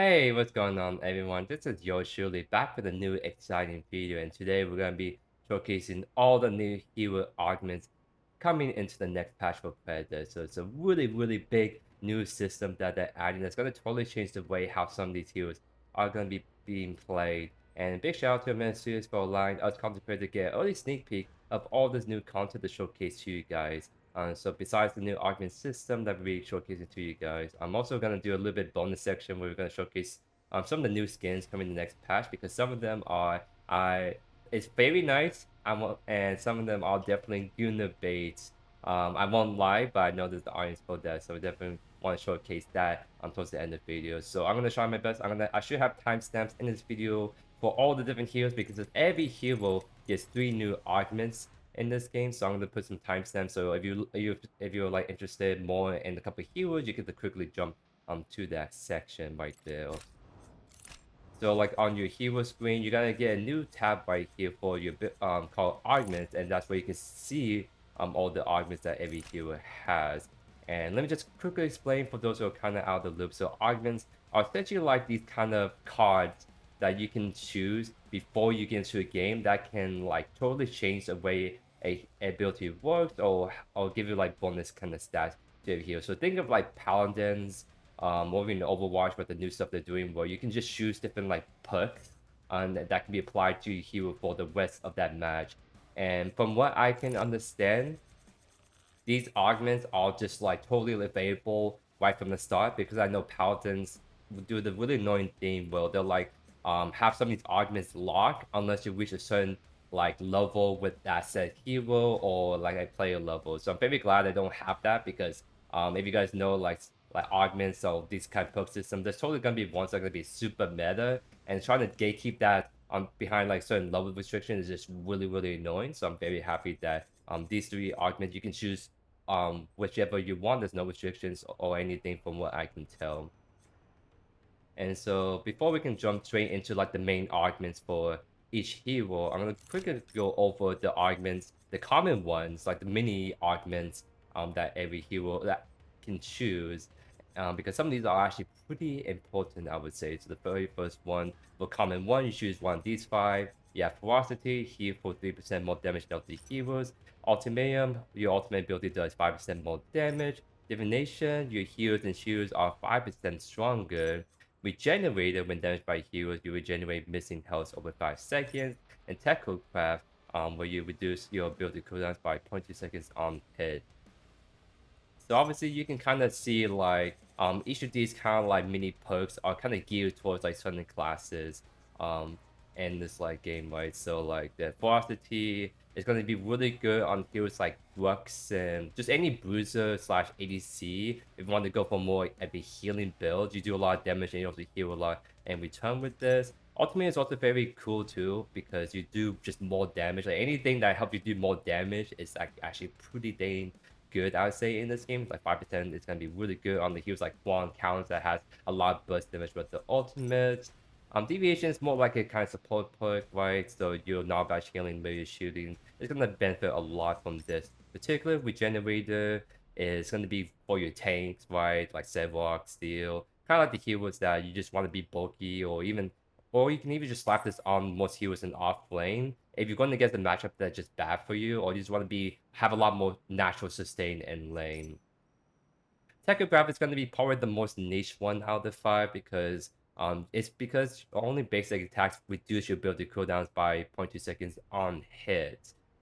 Hey, what's going on everyone? This is yours Shirley back with a new exciting video, and today we're going to be showcasing all the new hero augments coming into the next patch for Predecessor. So it's a really big new system that they're adding that's going to totally change the way how some of these heroes are going to be being played. And big shout out to Amanda Studios for allowing us content creators to get an early sneak peek of all this new content to showcase to you guys. So besides the new augment system that we're showcasing to you guys, I'm also going to do a little bit bonus section where we're going to showcase some of the new skins coming in the next patch, because some of them are it's very nice, and some of them are definitely gonna bait. I won't lie, but I know there's the audience for that, so I definitely want to showcase that towards the end of the video. So I'm gonna try my best. I should have timestamps in this video for all the different heroes, because every hero gets 3 new augments in this game. So I'm gonna put some timestamps. So if you're like interested more in a couple of heroes, you can quickly jump to that section right there. So like on your hero screen, you're gonna get a new tab right here for your called augments, and that's where you can see all the augments that every hero has. And let me just quickly explain for those who are kind of out of the loop. So augments are essentially like these kind of cards that you can choose before you get into a game that can like totally change the way a ability works, or give you like bonus kind of stats to your hero. So think of like paladins, over in Overwatch with the new stuff they're doing, where you can just choose different like perks and that can be applied to your hero for the rest of that match. And from what I can understand, these augments are just like totally available right from the start, because I know paladins do the really annoying thing where they'll like have some of these augments locked unless you reach a certain like level with that set hero or like a player level. So I'm very glad I don't have that, because if you guys know like augments or these kind of perk systems, there's totally gonna be ones that are gonna be super meta, and trying to gatekeep that behind like certain level restrictions is just really annoying. So I'm very happy that these 3 augments you can choose whichever you want. There's no restrictions or anything from what I can tell. And so before we can jump straight into like the main arguments for each hero, I'm gonna quickly go over the arguments, the common ones, like the mini arguments that every hero that can choose. Because some of these are actually pretty important, I would say. So the very first one, the common one, you choose one of these 5. You have Ferocity, heal for 3% more damage than the heroes. Ultimatum, your ultimate ability does 5% more damage. Divination, your heals and shields are 5% stronger. Regenerator, when damaged by heroes, you regenerate missing health over 5 seconds. And Technocraft, where you reduce your ability cooldowns by 0.2 seconds on hit. So obviously you can kind of see like each of these kind of like mini perks are kind of geared towards like certain classes in this like game, right? So like the Ferocity is going to be really good on heroes like Grux and just any bruiser slash ADC. If you want to go for more of a healing build, you do a lot of damage and you also heal a lot in return with this. Ultimate is also very cool too, because you do just more damage. Like anything that helps you do more damage is like actually pretty dang good, I would say, in this game. Like 5% is gonna be really good on the heroes like Kwang, Countess that has a lot of burst damage with the ultimate. Deviation is more like a kind of support perk, right? So your Narbash healing with your shooting is gonna benefit a lot from this. Particular regenerator is gonna be for your tanks, right? Like Sevarog, Steel, kind of like the heroes that you just want to be bulky, or you can even just slap this on most heroes in off lane. If you're going to get the matchup that's just bad for you, or you just want to have a lot more natural sustain in lane. Technograph is going to be probably the most niche one out of the 5, because because only basic attacks reduce your ability cooldowns by 0.2 seconds on hit.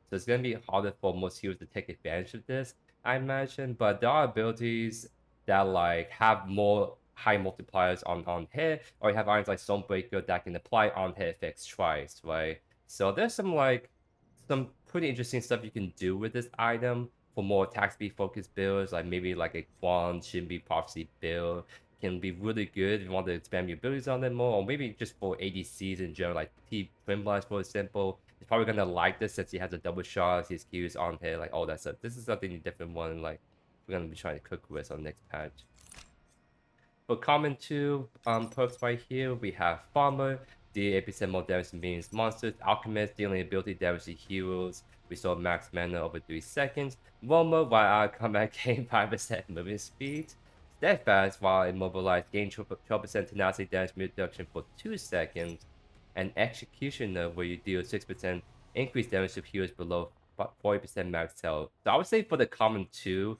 So it's going to be harder for most heroes to take advantage of this, I imagine. But there are abilities that like have more high multipliers on hit, or you have items like Stonebreaker that can apply on hit effects twice, right? So there's some pretty interesting stuff you can do with this item for more attack speed focused builds, like maybe like a Kwang Shinbi Prophecy build can be really good if you want to expand your abilities on them more, or maybe just for ADCs in general, like T Twin Blast, for example. He's probably gonna like this since he has a double shot, his Qs on here, like all that stuff. This is something you definitely want, like we're gonna be trying to cook with on the next patch. For common 2 perks right here, we have Farmer. The 8% more damage to minions monsters. Alchemist, dealing ability damage to heroes. Restore max mana over 3 seconds. Roamer, while our combat gain 5% movement speed. Steadfast, while immobilized, gain 12% tenacity damage reduction for 2 seconds. And Executioner, where you deal 6% increased damage to healers below 40% max health. So I would say for the common 2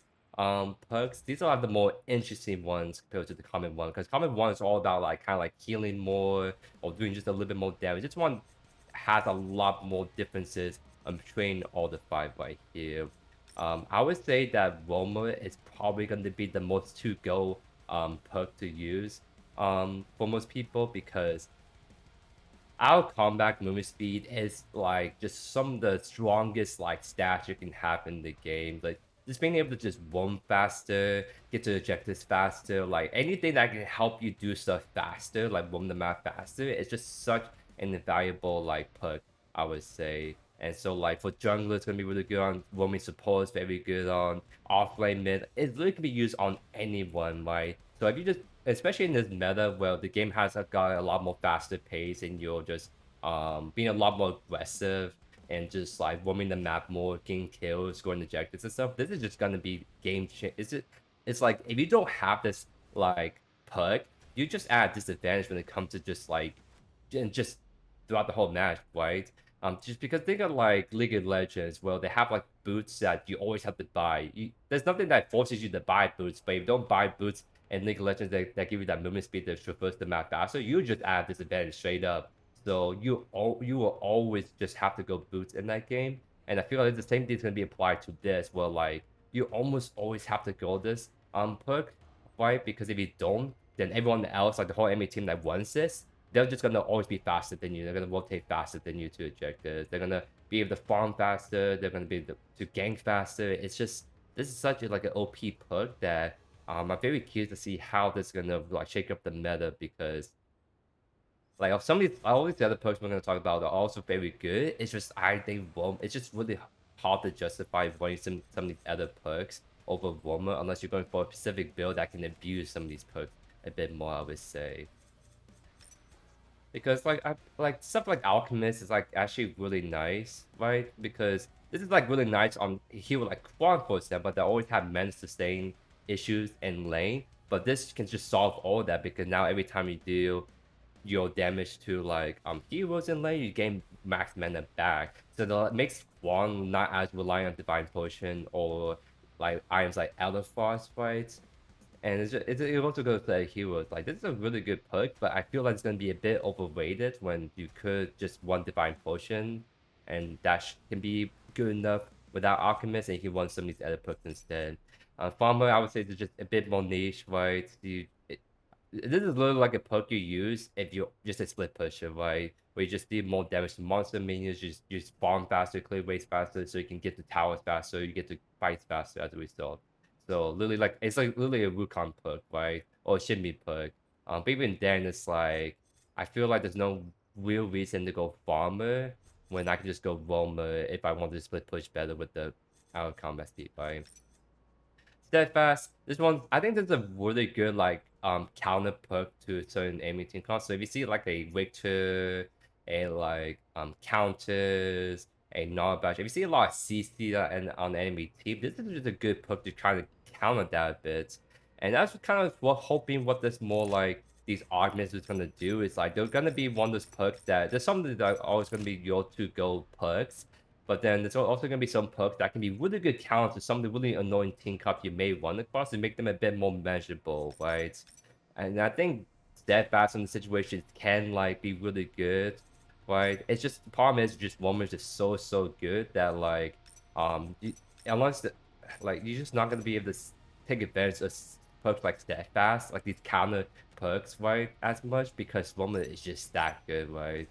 perks, these are the more interesting ones compared to the common 1. Because common 1 is all about like kind of like healing more or doing just a little bit more damage. This one has a lot more differences between all the 5 right here. I would say that Roma is probably going to be the most to-go perk to use for most people because our combat movement speed is like just some of the strongest like stats you can have in the game. Like just being able to just roam faster, get to objectives faster, like anything that can help you do stuff faster, like roam the map faster, it's just such an invaluable like perk, I would say. And so like for jungler, it's gonna be really good on roaming support, it's very good on offlane mid. It's really can be used on anyone, right? So if you just especially in this meta where the game has got a lot more faster pace and you're just being a lot more aggressive and just like roaming the map more, getting kills, scoring objectives and stuff. This is just gonna be game change. It's like if you don't have this like perk, you just add disadvantage when it comes to just like and just throughout the whole match, right? Just because think of like League of Legends, well, they have like boots that you always have to buy. There's nothing that forces you to buy boots, but if you don't buy boots and League of Legends that give you that movement speed that traverse the map faster, you just add disadvantage straight up. So you will always just have to go boots in that game. And I feel like the same thing's gonna be applied to this, where like you almost always have to go this perk, right? Because if you don't, then everyone else, like the whole enemy team that wants this, they're just gonna always be faster than you. They're gonna rotate faster than you to objectives. They're gonna be able to farm faster. They're gonna be able to gank faster. It's just this is such a, like an OP perk that I'm very curious to see how this is gonna like shake up the meta because like of some of these all these other perks we're gonna talk about are also very good. It's just they won't. It's just really hard to justify running some of these other perks over Roma unless you're going for a specific build that can abuse some of these perks a bit more. I would say. Because like stuff like Alchemist is like actually really nice, right? Because this is like really nice on heal like Kwang for example, that always have men sustain issues in lane. But this can just solve all that because now every time you do your damage to like heroes in lane, you gain max mana back. So that makes Kwang not as reliant on Divine Potion or like items like Elder Frost, right? And it also goes to like heroes. Like this is a really good perk, but I feel like it's gonna be a bit overrated when you could just one divine potion, and that can be good enough without alchemist, and he wants some of these other perks instead. Farmer, I would say, is just a bit more niche, right? This is literally like a perk you use if you're just a split pusher, right? Where you just do more damage to monster minions, you just farm faster, clear ways faster, so you can get to towers faster, you get to fights faster as a result. So literally like it's like literally a Wukong perk, right? Or a Shinbi perk. But even then it's like I feel like there's no real reason to go farmer when I can just go roamer if I want to split push better with the our combat speed, right? Steadfast. This one, I think there's a really good like counter perk to certain enemy team cards. So if you see like a Riktor, a like Countess, a Narbash, if you see a lot of CC and on the enemy team, this is just a good perk to try to counter that a bit. And that's kind of what hoping what this more like these augments is gonna do is like they're gonna be one of those perks that there's something that are always gonna be your to go perks. But then there's also going to be some perks that can be really good counters to some of the really annoying team cup you may run across to make them a bit more manageable, right? And I think steadfast in the situations can like be really good, right? It's just the problem is just one is just so good that like you, unless the, like you're just not going to be able to take advantage of perks like steadfast, like these counter perks, right? As much because Roman is just that good, right?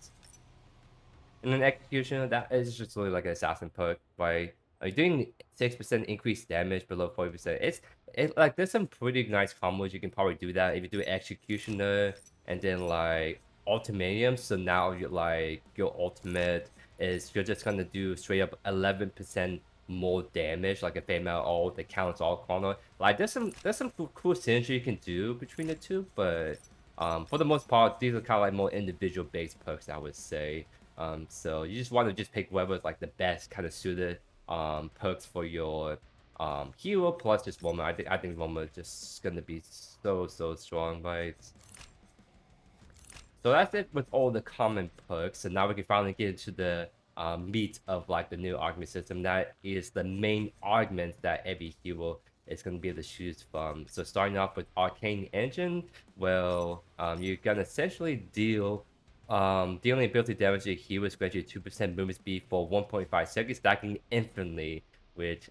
And then execution, that is just really like an assassin perk, right? Like doing 6% increased damage below 40%. It like there's some pretty nice combos you can probably do that if you do executioner and then like ultimatum. So now you're like your ultimate is you're just gonna do straight up 11% more damage, like a Feng Mao ult that counts all corner. Like there's some cool synergy you can do between the two, but for the most part, these are kind of like more individual based perks, I would say. So you just want to just pick whatever's like the best kind of suited perks for your hero plus just woman. I think woman is just gonna be so strong, right? So that's it with all the common perks. So now we can finally get into the meat of like the new augment system. That is the main augments that every hero is going to be able to choose from. So starting off with Arcane Engine, well, you can essentially dealing ability damage to heroes grants you 2% movement speed for 1.5 seconds, stacking infinitely. Which,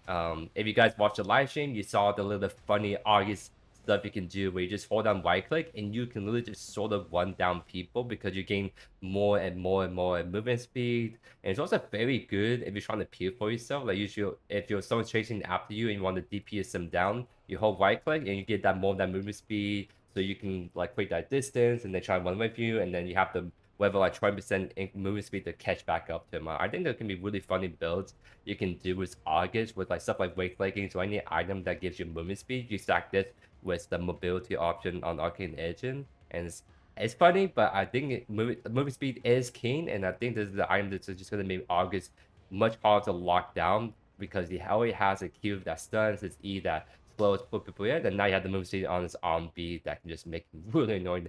if you guys watched the live stream, you saw the little funny August stuff you can do where you just hold down right click and you can literally just sort of run down people because you gain more and more movement speed. And it's also very good if you're trying to peel for yourself. Like usually if you're someone chasing after you and you want to DPS them down, you hold right click and you get that more of that movement speed. So you can like create that distance and they try and run with you, and then you have to whether like 20% movement speed to catch back up to him. I think there can be really funny builds you can do with August with like stuff like weight leggings or any item that gives you movement speed. You stack this with the mobility option on Arcane Engine, and it's funny, but I think movie speed is keen, and I think this is the item that's just gonna make August much harder to lock down because he already has a Q that stuns, his E that slows put people in, and now you have the movie speed on his arm B that can just make him really annoying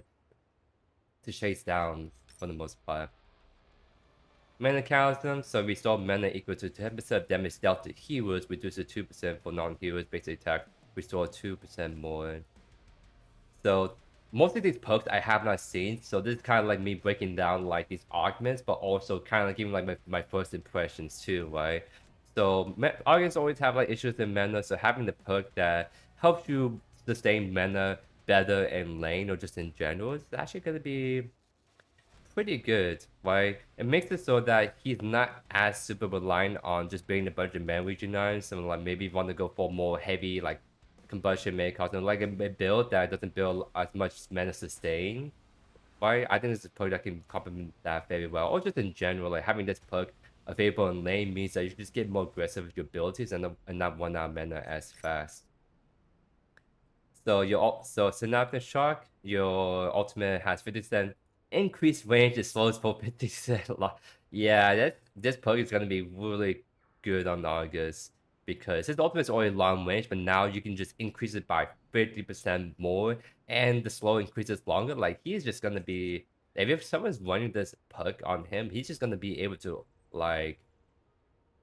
to chase down for the most part. Mana Mechanism, so restore mana equal to 10% of damage dealt to heroes, reduce to 2% for non-heroes, basic attack, restore 2% more. So most of these perks I have not seen, so this is kind of like me breaking down like these augments, but also kind of like giving like my first impressions too, right? So augments always have like issues in mana, so having the perk that helps you sustain mana better in lane or just in general is actually going to be pretty good, right? It makes it so that he's not as super reliant on just being a bunch of mana regenerations. So like maybe want to go for more heavy like combustion may cause like a build that doesn't build as much mana sustain. Right? I think this is a perk that can complement that very well. Or just in general, like having this perk available in lane means that you just get more aggressive with your abilities and not run out of mana as fast. So Synaptic Shock, your ultimate has 50% increased range. It slows for 50%. Yeah, this perk is gonna be really good on August because his ultimate is already long range, but now you can just increase it by 50% more, and the slow increases longer. Like he's just gonna be if someone's running this perk on him, he's just gonna be able to like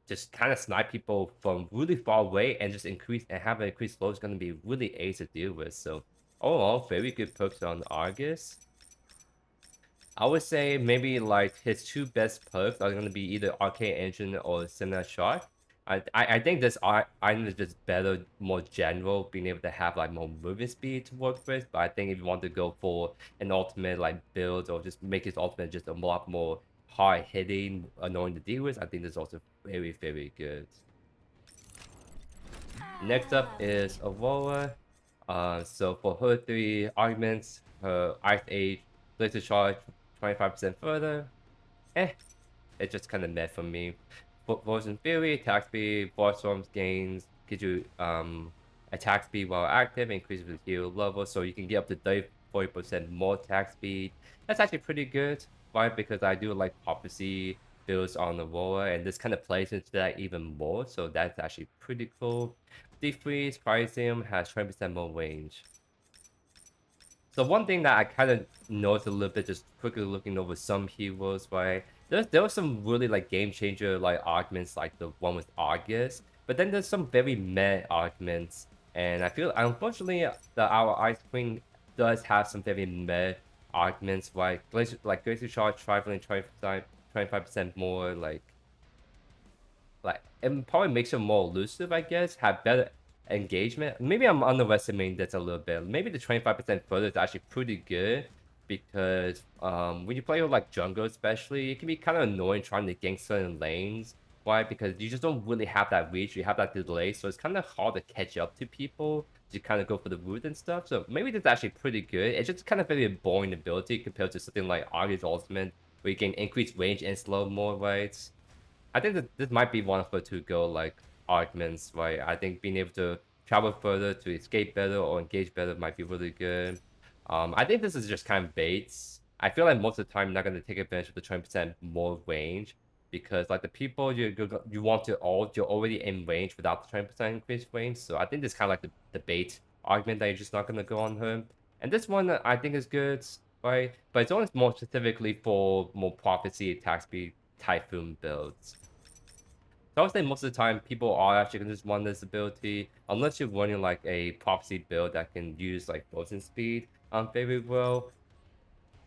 just kind of snipe people from really far away and just increase and have an increased slow is going to be really ace to deal with. So overall, very good perks on Argus. I would say maybe like his two best perks are going to be either Arcane Engine or Cinema Shot. I think this item is just better, more general, being able to have like more movement speed to work with. But I think if you want to go for an ultimate like build or just make his ultimate just a lot more hard hitting, annoying to deal with, I think this is also very good. Next up is Aurora. So for her three augments, her Ice Age, Laser Charge 25% further. It's just kind of meh for me. Frozen Fury, attack speed, Boss Storms gains, gives you attack speed while active, increases with hero level, so you can get up to 40% more attack speed. That's actually pretty good, right? Because I do like Prophecy builds on Aurora, and this kind of plays into that even more, so that's actually pretty cool. Defreeze, Cryosium has 20% more range. So one thing that I kind of noticed a little bit, just quickly looking over some heroes, right? There was some really like game changer like augments, like the one with August, but then there's some very meh augments, and I feel unfortunately our Ice Queen does have some very meh augments, right? Glacier Charge, traveling 25% more, like it probably makes it more elusive, I guess, have better engagement. Maybe I'm underestimating this a little bit. Maybe the 25% further is actually pretty good because when you play with like jungle especially, it can be kind of annoying trying to gank certain lanes. Why? Because you just don't really have that reach, you have that delay, so it's kind of hard to catch up to people to kind of go for the root and stuff. So maybe this is actually pretty good. It's just kind of very boring ability compared to something like August Ultimate, where you can increase range and slow more, right? I think that this might be one of the two go like arguments, right? I think being able to travel further to escape better or engage better might be really good. I think this is just kind of baits. I feel like most of the time you're not going to take advantage of the 20% more range because like the people you want to ult, you're already in range without the 20% increased range. So I think this kind of like the bait argument that you're just not gonna go on her. And this one I think is good, right? But it's only more specifically for more prophecy attack speed typhoon builds. So I would say most of the time people are actually gonna just want this ability, unless you're running like a prophecy build that can use like frozen speed very well.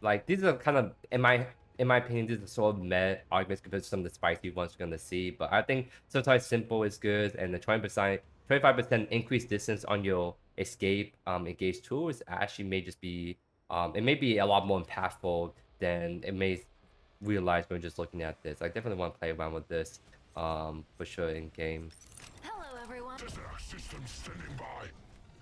Like these are kind of in my opinion, these are sort of meh arguments compared to some of the spicy ones you're gonna see. But I think sometimes simple is good, and the 25% increased distance on your escape engage tools actually may just be it may be a lot more impactful than it may realize when just looking at this. I definitely want to play around with this for sure in game. Hello, everyone.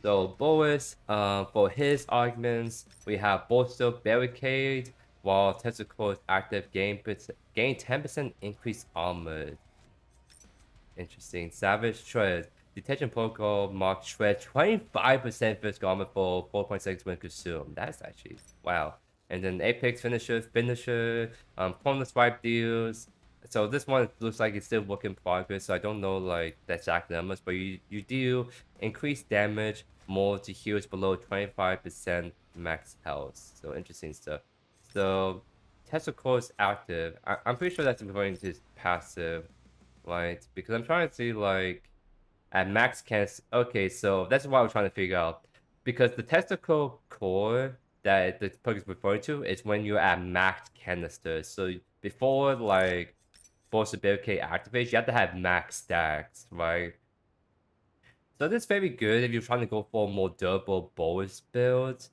So Boris, for his augments, we have Bolster Barricade, while Tentacle's active gain 10% increased armor. Interesting. Savage Shred. Detection protocol marks Shred 25% physical armor for 4.6 when consumed. That's actually wow. And then Apex Finisher, Corner Swipe deals. So this one looks like it's still work in progress, so I don't know like the exact numbers, but you do increase damage more to heals below 25% max health. So interesting stuff. So Tesla Core is active. I'm pretty sure that's referring to his passive, right? Because I'm trying to see like at max canister. Okay, so that's what I was trying to figure out. Because the testicle core that the perk is referring to is when you're at max canister. So before like Boss Barricade activates, you have to have max stacks, right? So this is very good if you're trying to go for more durable Boris builds.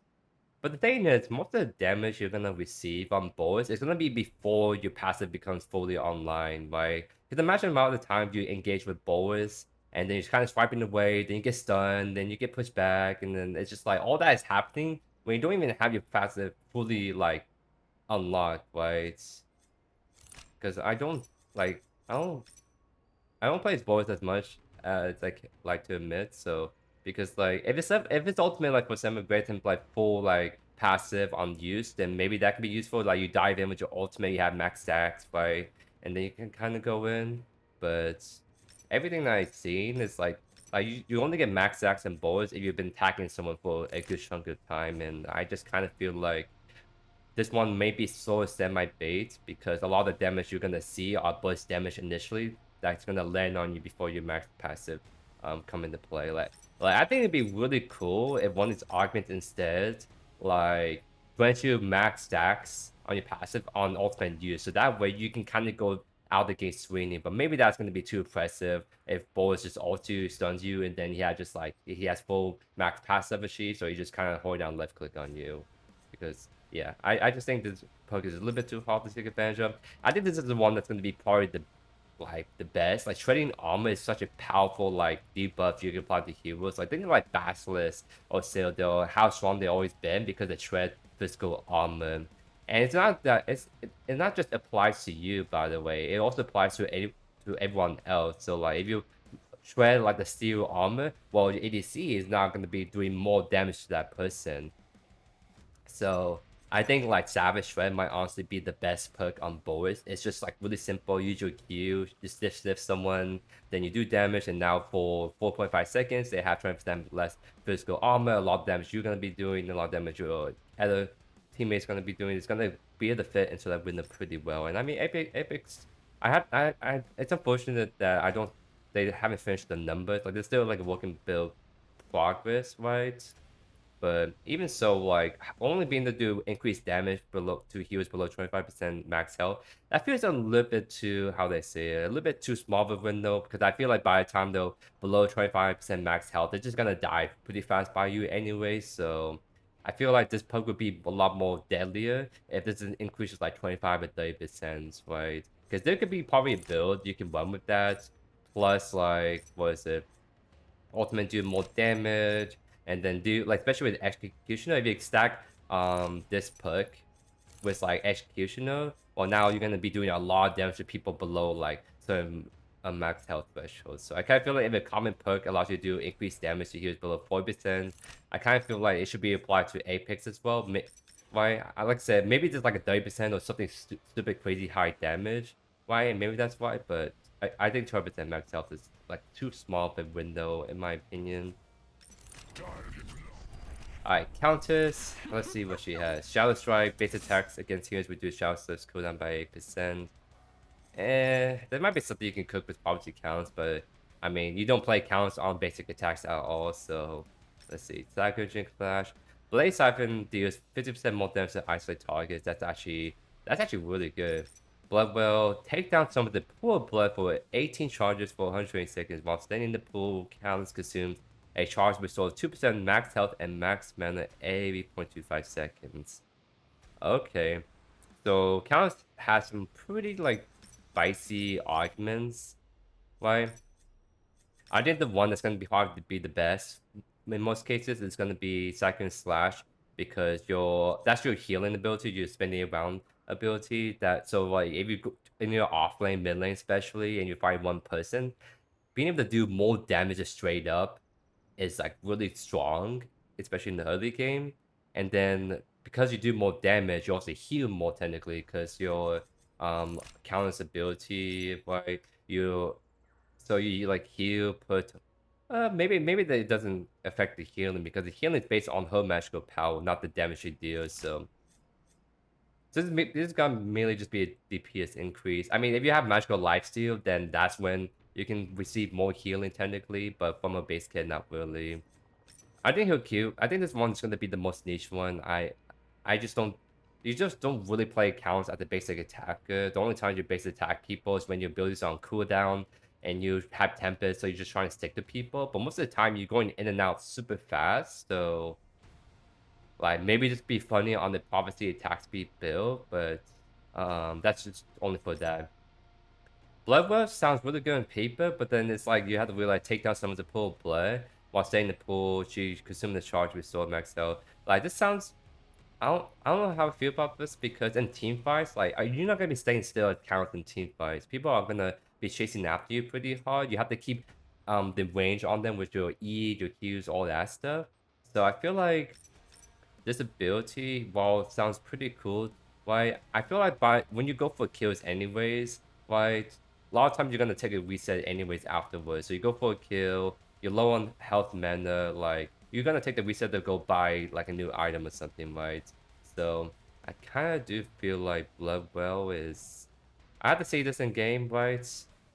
But the thing is, most of the damage you're gonna receive on Boris is gonna be before your passive becomes fully online, right? Because imagine the amount of times you engage with Boris, and then you're kind of swiping away, then you get stunned, then you get pushed back, and then it's just like all that is happening when you don't even have your passive fully like unlocked, right? Because I don't play Boris as much as like to admit. So because like if it's ultimate like for some great and like full like passive on use, then maybe that could be useful. Like you dive in with your ultimate, you have max stacks, right? And then you can kind of go in. But everything that I've seen is like you only get max stacks and Boris if you've been attacking someone for a good chunk of time. And I just kind of feel like this one may be so semi-bait because a lot of the damage you're gonna see are burst damage initially that's gonna land on you before your max passive come into play. Like I think it'd be really cool if one of these augments instead like grants you max stacks on your passive on ultimate use, so that way you can kind of go out the gate swinging. But maybe that's gonna be too oppressive if Boris just auto stuns you and then he has full max passive achieved, so he just kind of hold down left click on you because yeah, I just think this perk is a little bit too hard to take advantage of. I think this is the one that's going to be probably the best. Like shredding armor is such a powerful like debuff you can apply to heroes. Like think of like Basilisk or Citadel, how strong they always been because they shred physical armor. And it's not that it not just applies to you, by the way. It also applies to everyone else. So like if you shred like the steel armor, well your ADC is not going to be doing more damage to that person. So I think like Savage Shred might honestly be the best perk on Boris. It's just like really simple. Use your Q, you sniff someone, then you do damage, and now for 4.5 seconds they have 20% less physical armor. A lot of damage you're gonna be doing, a lot of damage your other teammates gonna be doing. It's gonna be able to fit into that window pretty well. And I mean Apex, it's unfortunate that they haven't finished the numbers. Like there's still like a working build progress, right? But even so, like only being able to do increased damage below to heals below 25% max health, that feels a little bit too, how they say it, a little bit too small of a window because I feel like by the time they're below 25% max health, they're just gonna die pretty fast by you anyway. So I feel like this perk would be a lot more deadlier if this increases like 25 or 30%, right? Because there could be probably a build you can run with that. Plus, like, what is it? Ultimate do more damage, and then do like especially with Executioner, if you stack this perk with like Executioner, well now you're gonna be doing a lot of damage to people below like certain max health threshold. So I kind of feel like if a common perk allows you to do increased damage to heals below 40%, I kind of feel like it should be applied to Apex as well. Right? I like I said, maybe just like a 30% or something stupid crazy high damage. why. Maybe that's why, but I think 12% max health is like too small of a window in my opinion. Alright, Countess. Let's see what she has. Shadow Strike, base attacks against heroes reduce Shadow Slips cooldown by 8%. There might be something you can cook with poverty counts, but I mean, you don't play counts on basic attacks at all, so let's see. Stagger, Drink Flash. Blade Siphon deals 50% more damage to isolate targets. That's actually really good. Bloodwell, take down some of the pool of blood for 18 charges for 120 seconds. While staying in the pool, Countess consumes a charge restores 2% max health and max mana every 0.25 seconds. Okay. So Countess has some pretty like spicy augments. Right? I think the one that's gonna be hard to be the best in most cases is gonna be Second Slash because that's your healing ability, your spinning around ability. That so like if you go in your off lane, mid lane especially, and you fight one person, being able to do more damage straight up is like really strong, especially in the early game. And then because you do more damage, you also heal more technically because your counter's ability, right? You like heal, put maybe that it doesn't affect the healing because the healing is based on her magical power, not the damage she deals. So this is gonna mainly just be a DPS increase. I mean, if you have magical lifesteal, then that's when you can receive more healing technically, but from a base kit, not really. I think he'll cute. I think this one's gonna be the most niche one. I just don't. You just don't really play counts at the basic attacker. The only time you basic attack people is when your abilities are on cooldown and you have Tempest, so you're just trying to stick to people. But most of the time, you're going in and out super fast. So like maybe just be funny on the prophecy attack speed build, but that's just only for that. Bloodworth sounds really good on paper, but then it's like you have to really like take down someone to pull blood while staying in the pool. She consumed the charge with sword max health. Like this sounds. I don't know how I feel about this because in team fights, like you're not gonna be staying still at count in team fights. People are gonna be chasing after you pretty hard. You have to keep the range on them with your E, your Qs, all that stuff. So I feel like this ability, while it sounds pretty cool, right? I feel like when you go for kills anyways, right? A lot of times you're gonna take a reset anyways afterwards. So you go for a kill, you're low on health mana, like you're gonna take the reset to go buy like a new item or something, right? So I kind of do feel like Bloodwell is. I have to say this in game, right?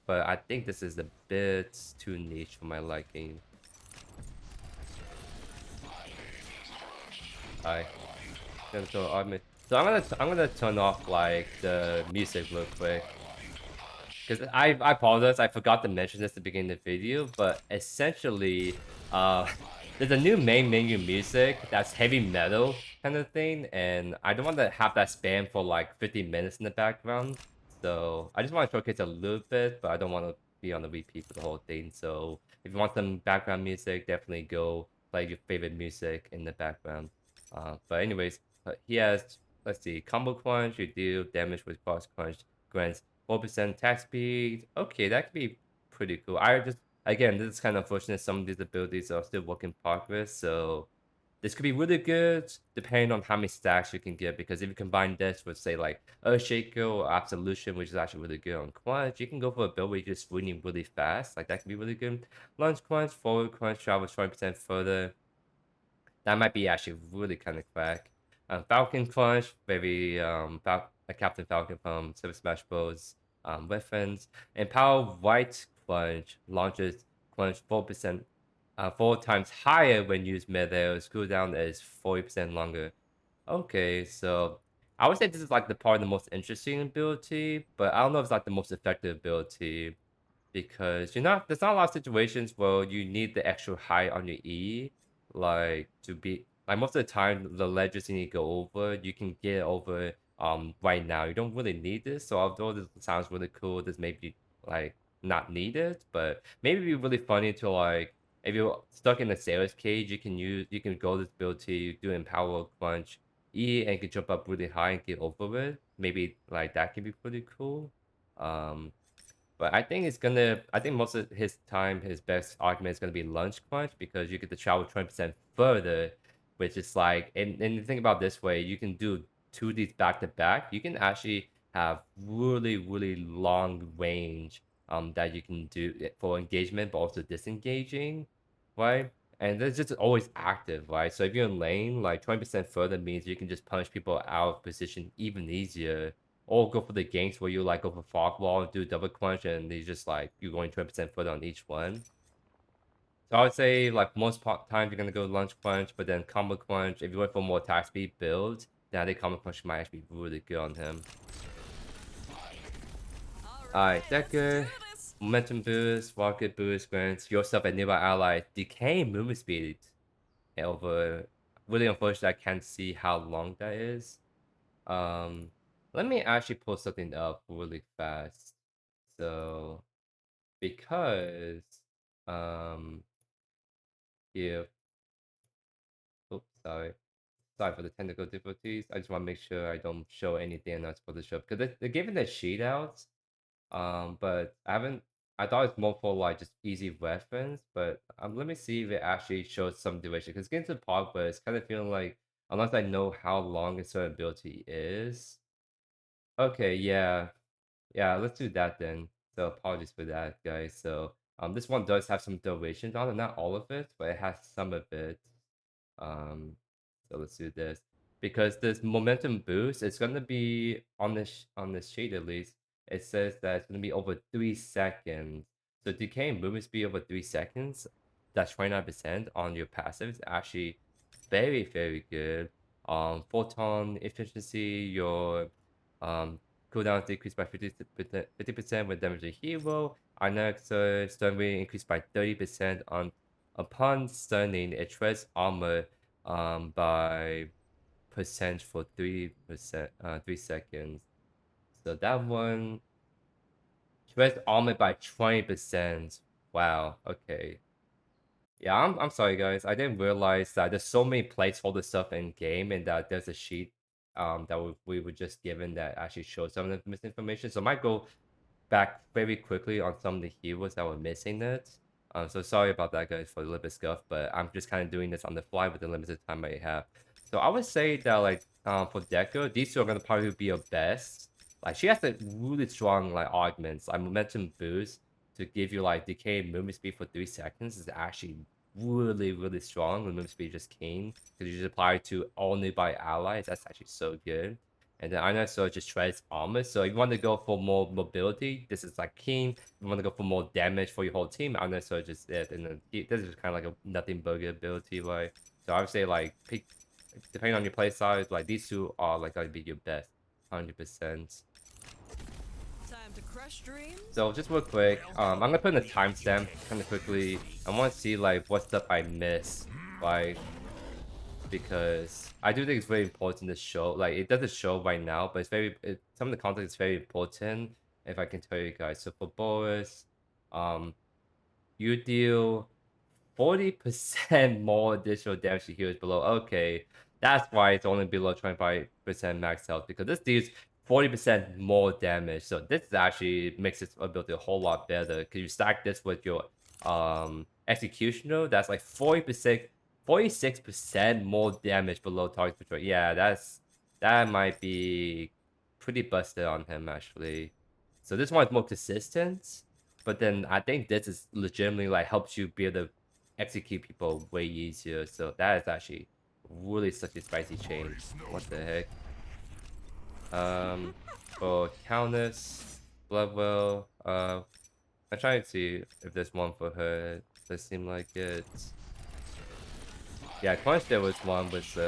But I think this is a bit too niche for my liking. I gonna throw Augment. So I'm gonna turn off like the music real quick. Because I apologize, I forgot to mention this at the beginning of the video, but essentially, there's a new main menu music that's heavy metal kind of thing, and I don't want to have that spam for like 50 minutes in the background. So I just want to showcase a little bit, but I don't want to be on the repeat for the whole thing. So if you want some background music, definitely go play your favorite music in the background. But anyways, he has, let's see, combo crunch, you deal damage with cross crunch, grants 4% attack speed. Okay, that could be pretty cool. I just, again, this is kind of unfortunate. Some of these abilities are still work in progress, so this could be really good depending on how many stacks you can get. Because if you combine this with, say, like Earthshaker or Absolution, which is actually really good on Crunch, you can go for a build where you're just winning really fast. Like, that can be really good. Lunge Crunch, Forward Crunch, travels 20% further. That might be actually really kind of crack. Falcon Crunch, very Captain Falcon from Super Smash Bros. Reference. And Power White Crunch launches Crunch 4%, 4 times higher when used mid-air. Cooldown is 40% longer. Okay, so I would say this is like the part the most interesting ability, but I don't know if it's like the most effective ability because there's not a lot of situations where you need the extra height on your E, like to be like most of the time the ledges you need to go over, you can get over right now. You don't really need this. So although this sounds really cool, this may be like not needed, but maybe be really funny to like if you're stuck in a sailor's cage, you can go this ability, do empower crunch E and you can jump up really high and get over it. Maybe like that can be pretty cool. Um but I think most of his time, his best argument is gonna be lunch crunch because you get to travel 20% further, which is like, and you think about it this way, you can do two of these back to back. You can actually have really long range that you can do for engagement, but also disengaging, right? And they're just always active, right? So if you're in lane, like 20% further means you can just punch people out of position even easier. Or go for the ganks where you like go for fog wall, do double crunch, and they just like you're going 20% further on each one. So I would say like most times you're gonna go lunch crunch, but then combo crunch. If you went for more attack speed build, then I think combo crunch might actually be really good on him. Alright, Dekker, momentum boost, rocket boost grants yourself a nearby ally decaying movement speed over. Really unfortunate, I can't see how long that is. Um, Let me actually pull something up really fast. So because yeah, oops, sorry for the technical difficulties. I just want to make sure I don't show anything I'm not supposed to show because they're giving the sheet out. But I haven't. I thought it's more for like just easy reference, but let me see if it actually shows some duration. Because getting to the part where it's kind of feeling like unless I know how long a certain ability is. Okay, yeah, yeah. Let's do that then. So apologies for that, guys. So this one does have some duration on it, not all of it, but it has some of it. Um, so let's do this because this momentum boost it's gonna be on this sheet at least. It says that it's gonna be over 3 seconds. So decaying movement speed over 3 seconds. That's 29% on your passive. It's actually very good. Photon efficiency. Your cooldown decreased by 50% when damaging hero. Our next stun rate increased by 30% on upon stunning. It shreds armor by percent for 3%, 3 seconds. So that one shreds armor by 20%. Wow. Okay. Yeah, I'm sorry guys. I didn't realize that there's so many placeholder stuff in game and that there's a sheet that we were just given that actually shows some of the misinformation. So I might go back very quickly on some of the heroes that were missing it. So sorry about that, guys, for the little bit scuff, but I'm just kind of doing this on the fly with the limited time I have. So I would say that like for Dekker, these two are gonna probably be your best. Like she has a really strong like augments, like momentum boost to give you like decay movement speed for 3 seconds is actually really strong. The movement speed just king because you just apply it to all nearby allies. That's actually so good. And then Iron Sword just shreds armor. So if you want to go for more mobility, this is like king. If you want to go for more damage for your whole team, Iron Sword just it. And then this is kind of like a nothing burger ability, right? So I would say like pick depending on your play size, like these two are like gonna be your best, 100%. Time to crush dreams. So just real quick, I'm gonna put in a timestamp kind of quickly. I want to see like what stuff I miss, right? Because I do think it's very important to show. Like it doesn't show right now, but some of the content is very important. If I can tell you guys, so for Boris, um, you deal 40% more additional damage to heroes below. Okay, that's why it's only below 25% max health because this deals 40% more damage. So this actually makes its ability a whole lot better because you stack this with your executioner. That's like 40%, 46% more damage below target control. Yeah, that might be pretty busted on him actually. So this one is more consistent. But then I think this is legitimately like helps you be able to execute people way easier. So that is actually really such a spicy change. What the heck? For Countess, Bloodwell, I'm trying to see if there's one for her. Does seem like it. Yeah, Crunch there was one with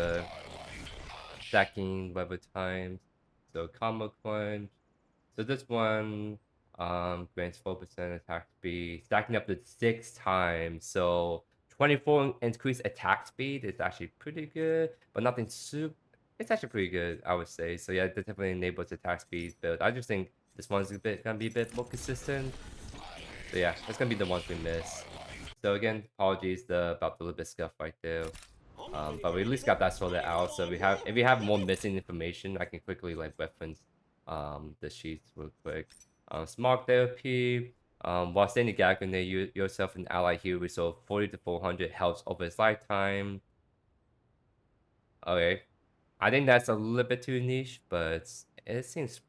stacking level times. So combo crunch. So this one grants 4% attack speed, stacking up to 6 times. So 24 increased attack speed is actually pretty good, but nothing super. It's actually pretty good, I would say. So yeah, that definitely enables attack speed build. I just think this one's gonna be a bit more consistent. So yeah, that's gonna be the ones we miss. So again, apologies about the little bit scuff right there. But we at least got that sorted out. So if we have more missing information, I can quickly like reference the sheets real quick. Smart therapy. While staying in Gagune, you yourself an ally here restore 40 to 400 health over his lifetime. Okay. I think that's a little bit too niche, but it seems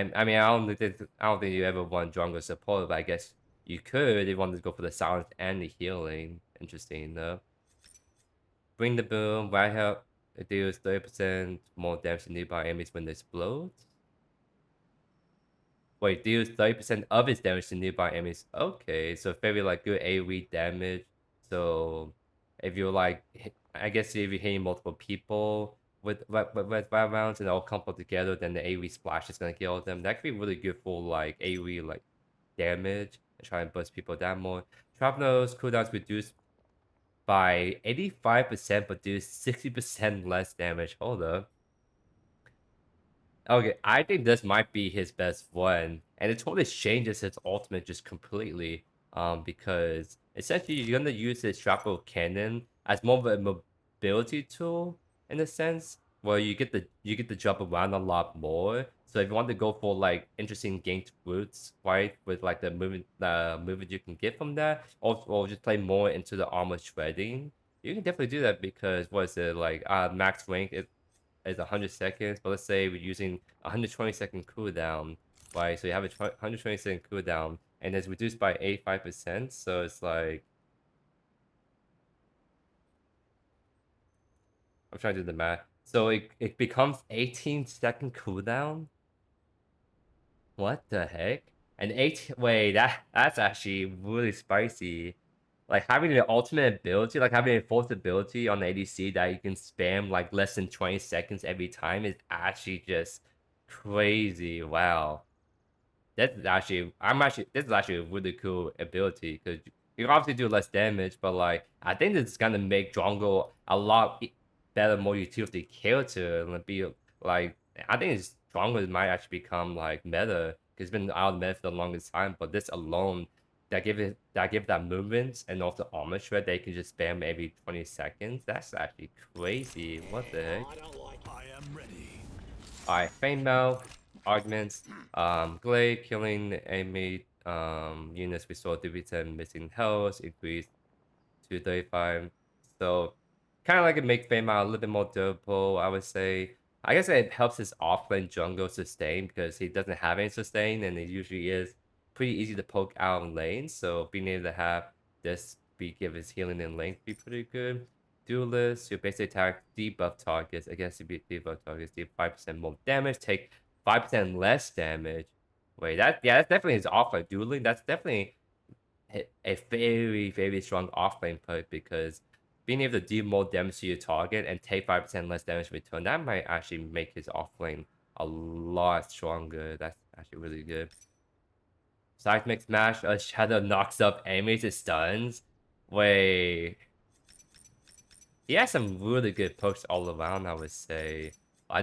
I mean, I don't think you ever want Drongo support, but I guess you could if you wanted to go for the silence and the healing. Interesting though. Bring the boom, right help. It deals 30% more damage to nearby enemies when they explode. Wait, deals 30% of its damage to nearby enemies. Okay, so very like good AoE damage. So if you're like, I guess if you're hitting multiple people with rounds and they all couple together, then the AoE splash is gonna kill them. That could be really good for like AoE like damage and try and bust people down more. Trapnose cooldowns reduced by 85%, but do 60% less damage. Hold up. Okay, I think this might be his best one, and it totally changes his ultimate just completely. Because essentially you're gonna use his shrapnel cannon as more of a mobility tool in a sense, where you get to jump around a lot more. So if you want to go for like interesting ganked routes, right, with like the movement you can get from that, or just play more into the armor shredding, you can definitely do that because what is it like? Max rank is 100 seconds, but let's say we're using 120-second cooldown, right? So you have a 120-second cooldown, and it's reduced by 85%. So it's like, I'm trying to do the math. So it becomes 18-second cooldown. What the heck? And wait, that's actually really spicy. Like having the ultimate ability, like having a force ability on the ADC that you can spam like less than 20 seconds every time is actually just crazy. Wow. This is actually a really cool ability because you can obviously do less damage, but like I think this is gonna make Drongo a lot better, more utility character and be like I think Drongo might actually become like meta because it's been out of meta for the longest time. But this alone that give that movement and also armor shred they can just spam every 20 seconds. That's actually crazy. What the heck? I am ready. Alright, Feng Mao, Augments, Glade, killing enemy units restore 3% missing health, increase to 35. So, kind of like it makes Feng Mao a little bit more durable, I would say. I guess it helps his offlane jungle sustain because he doesn't have any sustain and it usually is pretty easy to poke out in lane. So, being able to have this give his healing in lane be pretty good. Duelist, your basic attack debuff targets against the debuff targets, deal 5% more damage, take 5% less damage. Wait, that's definitely his offline dueling. That's definitely a very, very strong offlane perk because being able to do more damage to your target and take 5% less damage in return, that might actually make his offlane a lot stronger. That's actually really good. Seismic Smash, a Shadow knocks up enemies to stuns. Wait, he has some really good perks all around, I would say.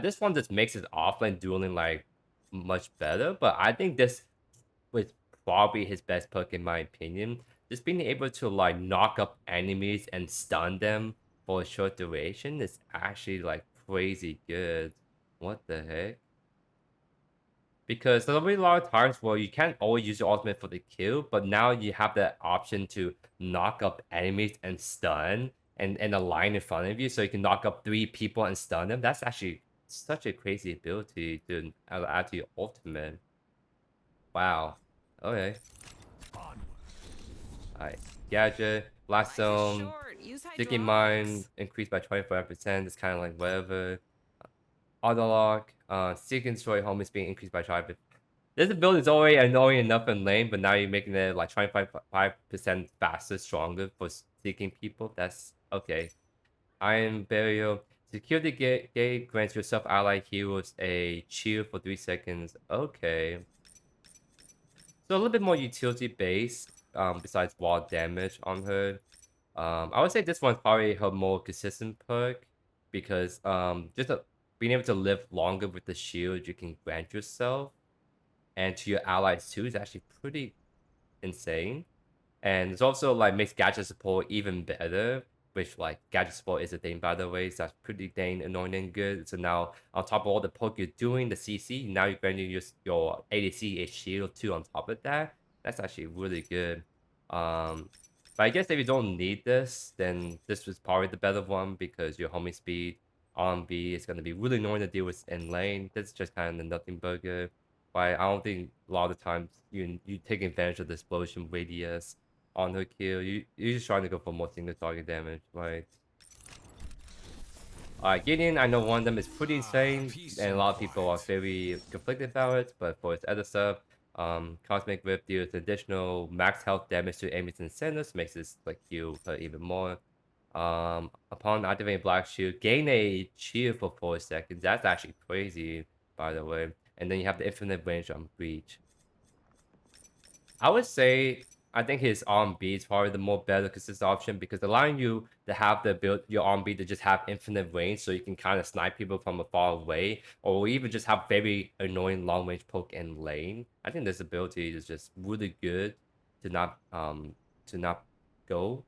This one just makes his offline dueling like much better, but I think this was probably his best perk in my opinion. Just being able to like knock up enemies and stun them for a short duration is actually like crazy good. What the heck? Because there'll be a lot of times where you can't always use your ultimate for the kill, but now you have the option to knock up enemies and stun and a line in front of you, so you can knock up 3 people and stun them. That's actually such a crazy ability to add to your ultimate. Wow. Okay. Onward. Alright. Gadget, Blast Life is Zone, short. Use Sticky hydraulics. Mine increased by 25%. It's kind of like whatever. Autolock, Seek and Destroy Home is being increased by 5. This build is already annoying enough in lane, but now you're making it like 25% faster, stronger for seeking people. That's okay. Iron Burial. Security gate grants yourself allied heroes a shield for 3 seconds. Okay. So a little bit more utility based, besides wall damage on her. I would say this one's probably her more consistent perk because being able to live longer with the shield you can grant yourself and to your allies too is actually pretty insane. And it's also like makes gadget support even better, which like gadget support is a thing by the way, so that's pretty dang annoying and good. So now on top of all the poke you're doing, the CC, now you're going to use your ADC a shield too on top of that. That's actually really good. But I guess if you don't need this, then this was probably the better one because your homing speed on B is going to be really annoying to deal with in lane. This is just kind of the nothing burger. Right? I don't think a lot of times you take advantage of the explosion radius on her kill. You're just trying to go for more single target damage, right? Gideon, I know one of them is pretty insane, Peace and a and lot of people are quiet. very conflicted about it. But for its other stuff, Cosmic Whip deals additional max health damage to enemies and centers, makes this like heal her even more. Upon activating Black Shield, gain a shield for 4 seconds. That's actually crazy, by the way. And then you have the infinite range on Breach. I would say I think his R&B is probably the more better consistent option because allowing you to have the build your R&B to just have infinite range so you can kind of snipe people from afar away or even just have very annoying long range poke in lane. I think this ability is just really good to not go.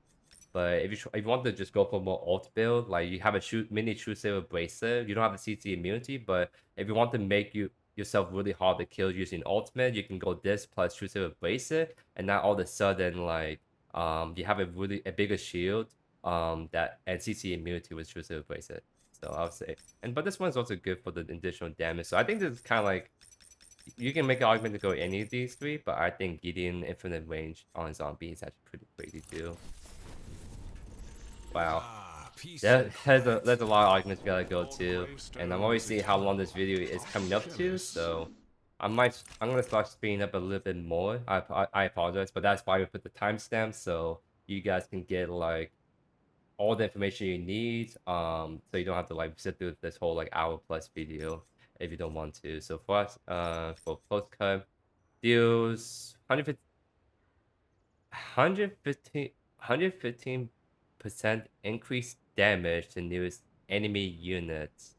But if you want to just go for more ult build, like you have a mini True Saver Bracer, you don't have the CC immunity, but if you want to make yourself really hard to kill using ultimate, you can go this plus True Saver Bracer, and now all of a sudden like you have a bigger shield that and CC immunity with True Saver Bracer. So I would say, but this one's also good for the additional damage. So I think this is kind of like you can make an argument to go any of these three, but I think Gideon infinite range on zombie is actually pretty crazy too. Wow. Peace That and has quiet. there's a lot of arguments we gotta go All to, and I'm always gravestones seeing how long eternal. this video is coming up to, Jealous. so I'm gonna start speeding up a little bit more. I apologize, but that's why we put the timestamp so you guys can get like all the information you need, so you don't have to like sit through this whole like hour plus video if you don't want to. So for us, for post cut deals 115% increased damage to nearest enemy units.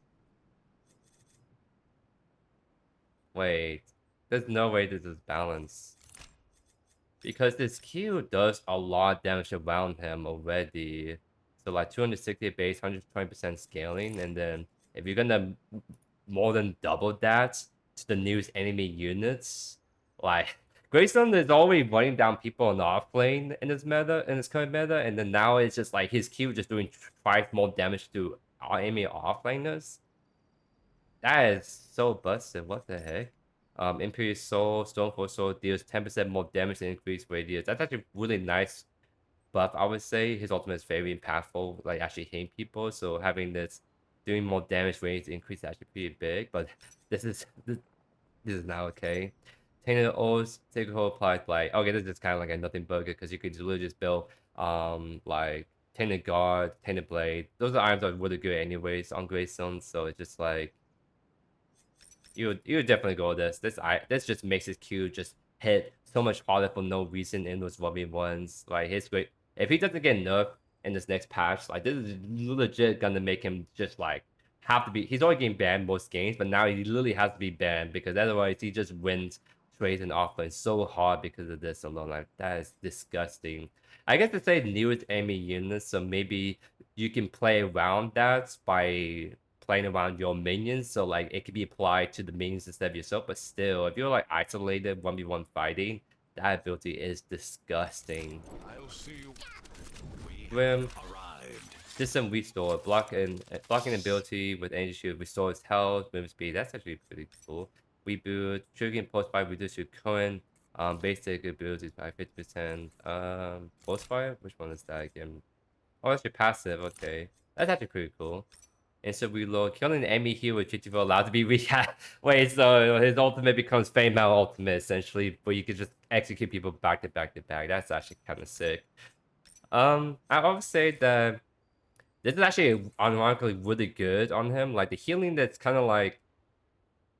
Wait, there's no way this is balanced. Because this Q does a lot of damage around him already. So like 260 base, 120% scaling, and then if you're gonna more than double that to the newest enemy units, like Greystone is already running down people on the off lane in this meta, in this current meta, and then now it's just like his Q just doing twice more damage to our enemy offlaners. That is so busted. What the heck? Imperial Soul, Stonefall Soul deals 10% more damage and increased radius. That's actually really nice buff, I would say. His ultimate is very impactful, like actually hitting people. So having this doing more damage range increase is actually pretty big. But this is not okay. Tainted Oaths, take hold applied like okay, this is kind of like a nothing burger because you could literally just build like Tainted Guard, Tainted Blade. Those items are really good anyways on Greystone, so it's just like you would definitely go with this. This just makes his Q just hit so much harder for no reason in those 1v1s. Like his great if he doesn't get nerfed in this next patch, like this is legit gonna make him just like have to be he's already getting banned most games, but now he literally has to be banned because otherwise he just wins trades and offense so hard because of this alone. Like that is disgusting. I guess to say newest enemy units, so maybe you can play around that by playing around your minions, so like it could be applied to the minions instead of yourself. But still, if you're like isolated 1v1 fighting, that ability is disgusting. I'll see you. We Grim, have arrived. distant restore, blocking ability with energy shield restores health, movement speed. That's actually pretty cool. Reboot, triggering post fire reduce your current basic abilities by 50%. Post fire, which one is that again? Oh, that's your passive. Okay, that's actually pretty cool. Instant reload, killing an enemy here with 54 allowed to be recast. Wait, so his ultimate becomes Feng Mao ultimate essentially, but you can just execute people back to back to back. That's actually kind of sick. I would say that this is actually ironically really good on him. Like the healing that's kind of like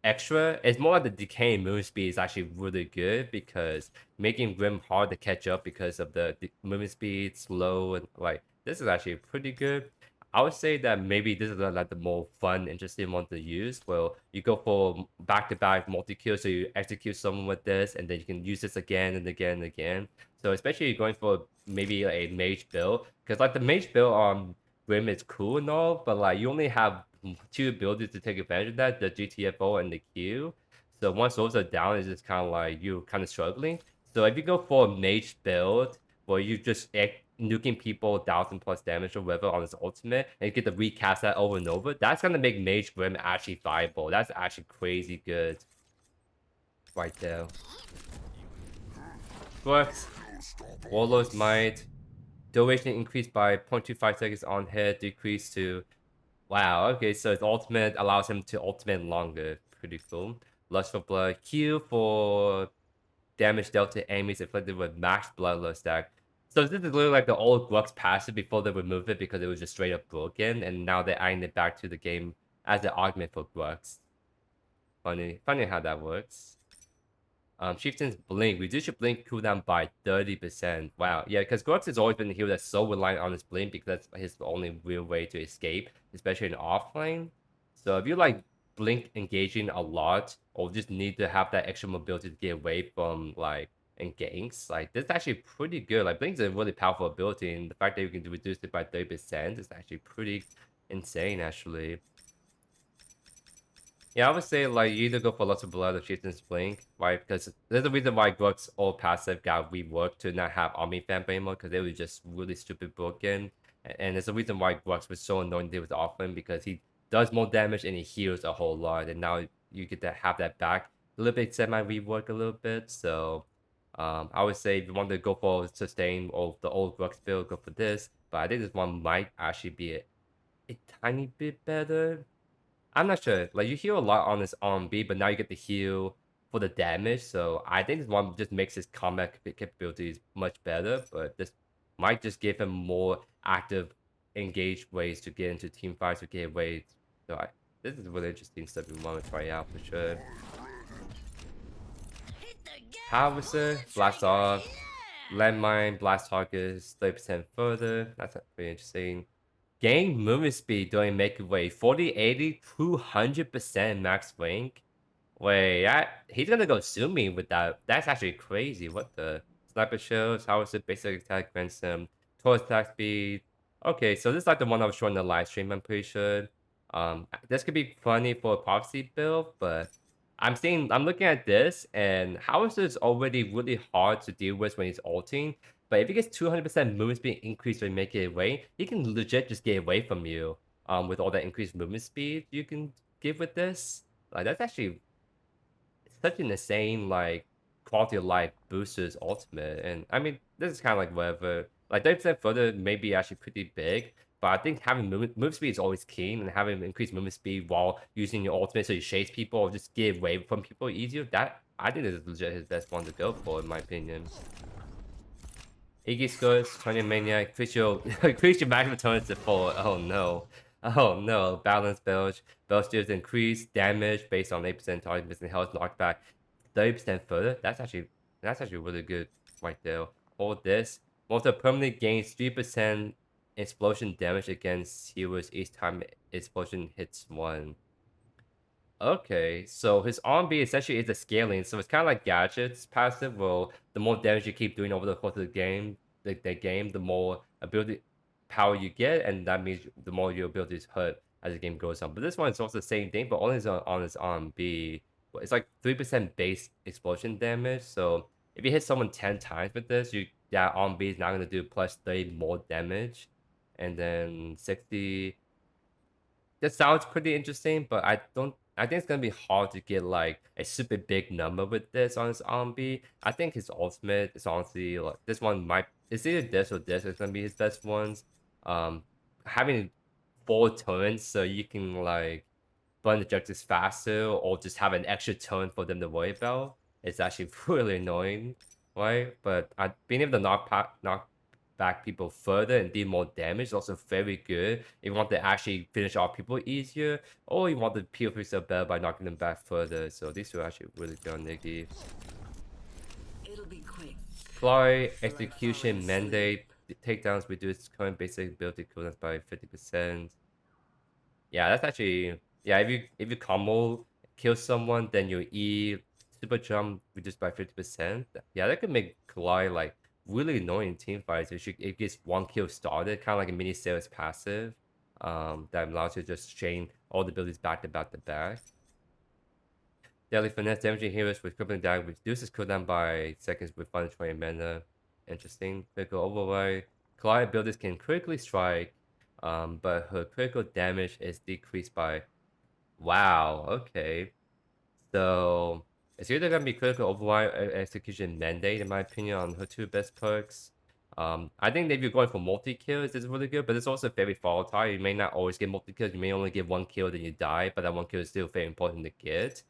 extra. It's more like the decaying movement speed is actually really good because making Grim hard to catch up because of the movement speed slow and like this is actually pretty good. I would say that maybe this is like the more fun, interesting one to use. Well, you go for back-to-back multi-kill, so you execute someone with this, and then you can use this again and again and again. So especially going for maybe a mage build, because like the mage build on Grim is cool and all, but like you only have two abilities to take advantage of that, the GTFO and the Q. So once those are down, it's just kind of like you're kind of struggling. So if you go for a mage build, where you just nuking people 1,000+ damage or whatever on his ultimate, and you get to recast that over and over, that's gonna make Mage Grim actually viable. That's actually crazy good. right there. Grux, Warlord's Might, duration increased by 0.25 seconds on hit, decreased to... Wow, okay, so his ultimate allows him to ultimate longer. Pretty cool. Lust for Blood, Q for damage dealt to enemies inflicted with max bloodlust stack. So this is literally like the old Grux passive before they removed it because it was just straight up broken, and now they're adding it back to the game as an augment for Grux. Funny how that works. Chieftain's Blink. Reduce your Blink cooldown by 30%. Wow. Yeah, because Grux has always been a hero that's so reliant on his Blink because that's his only real way to escape, especially in offlane. So if you like Blink engaging a lot, or just need to have that extra mobility to get away from like in ganks, like this is actually pretty good. Like Blink's a really powerful ability, and the fact that you can reduce it by 30% is actually pretty insane, actually. Yeah, I would say like you either go for lots of blood or Chieftain's Blink, right? Because there's a reason why Grux old passive got reworked to not have Army Fan anymore because they were just really stupid broken. And there's a reason why Grux was so annoying to deal with often because he does more damage and he heals a whole lot. And now you get to have that back a little bit semi rework a little bit. So I would say if you want to go for sustain or the old Grux build, go for this. But I think this one might actually be a tiny bit better. I'm not sure. Like you heal a lot on this B, but now you get the heal for the damage. So I think this one just makes his combat capabilities much better. But this might just give him more active, engaged ways to get into team fights to get away. So this is really interesting stuff we want to try out for sure. Howitzer, blast off, landmine, blast targets 30% further. That's pretty interesting. Gain movement speed during makeaway 40, 80, 200% max rank. Wait, he's gonna go sue me with that. That's actually crazy. What the? Sniper shows, how is it basic attack against him? Total attack speed. Okay, so this is like the one I was showing in the live stream, I'm pretty sure. This could be funny for a prophecy build, but I'm looking at this, and Howitzer is already really hard to deal with when he's ulting. But if he gets 200% movement speed increase when you make it away, he can legit just get away from you. With all that increased movement speed you can give with this. Like that's actually such an insane like quality of life boosters ultimate. And I mean this is kind of like whatever. Like 30% further may be actually pretty big. But I think having move speed is always keen, and having increased movement speed while using your ultimate so you chase people or just get away from people easier, that I think is legit his best one to go for in my opinion. Iggy Scorch, 20 Maniac, increase your maximum tolerance to 4. Oh no. Oh no. Balance Belch. Belch deals increased damage based on 8% target missing health knockback 30% further. That's actually really good right there. Hold this. Monster permanently gains 3% explosion damage against heroes each time explosion hits one. Okay, so his R&B essentially is a scaling, so it's kind of like Gadget's passive. Well, the more damage you keep doing over the course of the game, the more ability power you get, and that means the more your abilities hurt as the game goes on. But this one is also the same thing, but only on his R&B. It's like 3% base explosion damage. So if you hit someone 10 times with this, that R&B is now gonna do plus 30 more damage, and then 60. That sounds pretty interesting, but I think it's gonna be hard to get like a super big number with this on his RB. I think his ultimate is honestly like this one might it's either this or this is gonna be his best ones. Having 4 turns so you can like burn objectives faster or just have an extra turn for them to worry about. It's actually really annoying, right? But being able to knock back people further and deal more damage is also very good. If you want to actually finish off people easier, or you want to peel yourself better by knocking them back further. So these two are actually really good on Iggy. It'll be quick. Kallari, Execution, Mandate, the takedowns reduce current basic ability cooldowns by 50%. Yeah, that's actually yeah. If you combo kill someone, then your E super jump reduced by 50%. Yeah, that could make Kallari like really annoying in team fights if it gets one kill started, kind of like a mini Serath passive. That allows you to just chain all the abilities back to back to back. Daily finesse damaging heroes with crippling dagger reduces cooldown by seconds with 120 mana. Interesting. Critical override. Kallari abilities can critically strike, but her critical damage is decreased by... Wow, okay. So It's either gonna be critical override or execution mandate, in my opinion, on her two best perks. I think if you're going for multi kills, it's really good, but it's also very volatile. You may not always get multi kills. You may only get one kill, then you die, but that one kill is still very important to get.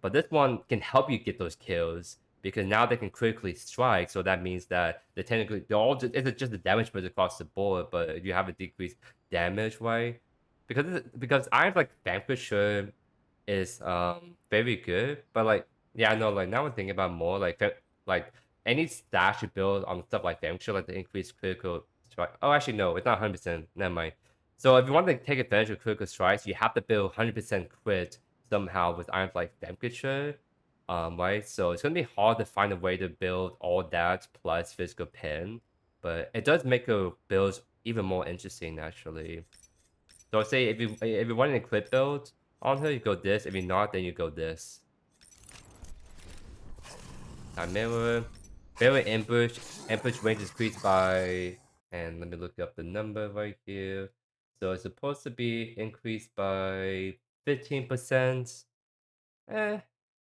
But this one can help you get those kills because now they can critically strike. So that means that they're all just, it's just the damage spread across the board, but you have a decreased damage, right? Because I have like Vanquisher is very good, but like yeah, I know like now I'm thinking about more like any stash you build on stuff like Vanquisher, like the increased critical strike. Oh, actually no, it's not 100%. Never mind. So if you want to take advantage of critical strikes, you have to build 100% crit somehow with Iron like Vanquisher, right? So it's gonna be hard to find a way to build all that plus physical pen, but it does make your builds even more interesting actually. So I'd say if you're running a clip build on her, you go this. If you're not, then you go this. Khaimera, very ambush range is increased by, and let me look up the number right here. So it's supposed to be increased by 15%. Eh,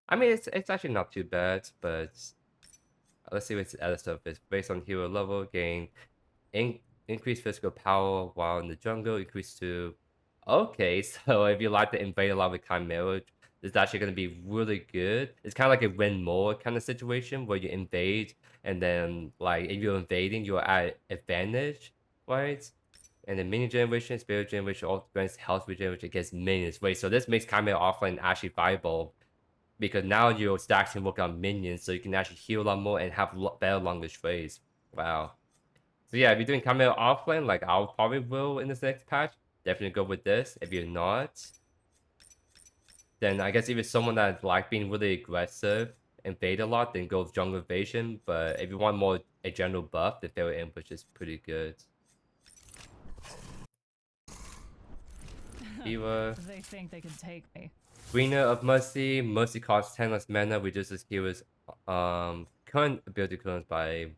I mean it's actually not too bad, but let's see what the other stuff is. Based on hero level, gain in increased physical power while in the jungle, increase to... Okay, so if you like to invade a lot with Khaimera, it's actually going to be really good. It's kind of like a win more kind of situation where you invade, and then like if you're invading, you're at advantage, right? And then minion generation, spirit generation, all grants health regeneration against minions. Wait, so this makes Khaimera offline actually viable because now your stacks can work on minions, so you can actually heal a lot more and have better longer trades. Wow. So yeah, if you're doing Khaimera offlane, like I'll probably will in this next patch, definitely go with this. If you're not, then I guess if you're someone that like being really aggressive, invade a lot, then go with jungle invasion. But if you want more a general buff, the fairy ambush is pretty good. Healer, They think they can take me. Greener of Mercy. Mercy costs 10 less mana, reduces healer's current ability coolers by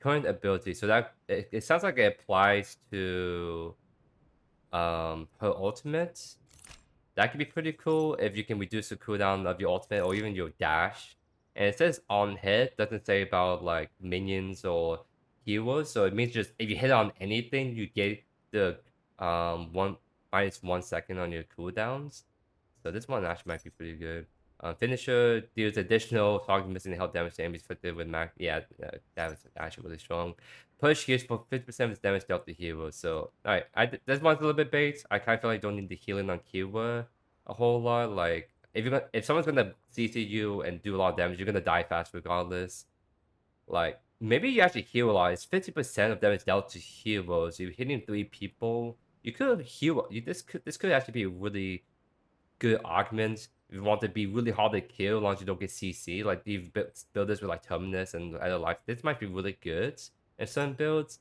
current ability. So that it sounds like it applies to her ultimate. That could be pretty cool if you can reduce the cooldown of your ultimate or even your dash. And it says on hit, doesn't say about like minions or heroes. So it means just if you hit on anything, you get the one minus 1 second on your cooldowns. So this one actually might be pretty good. Finisher deals additional target missing health damage to enemies inflicted with max. Yeah, that was actually really strong. Push heals for 50% of its damage dealt to hero. So, alright, this one's a little bit bait. I kind of feel like don't need the healing on Kiwa a whole lot. Like, if someone's gonna CC you and do a lot of damage, you're gonna die fast regardless. Like, maybe you actually heal a lot. It's 50% of damage dealt to heroes. You're hitting 3 people. You could heal. This could actually be a really good augments if you want to be really hard to kill as long as you don't get CC. Like you've built this with like Terminus and other life. This might be really good in some builds.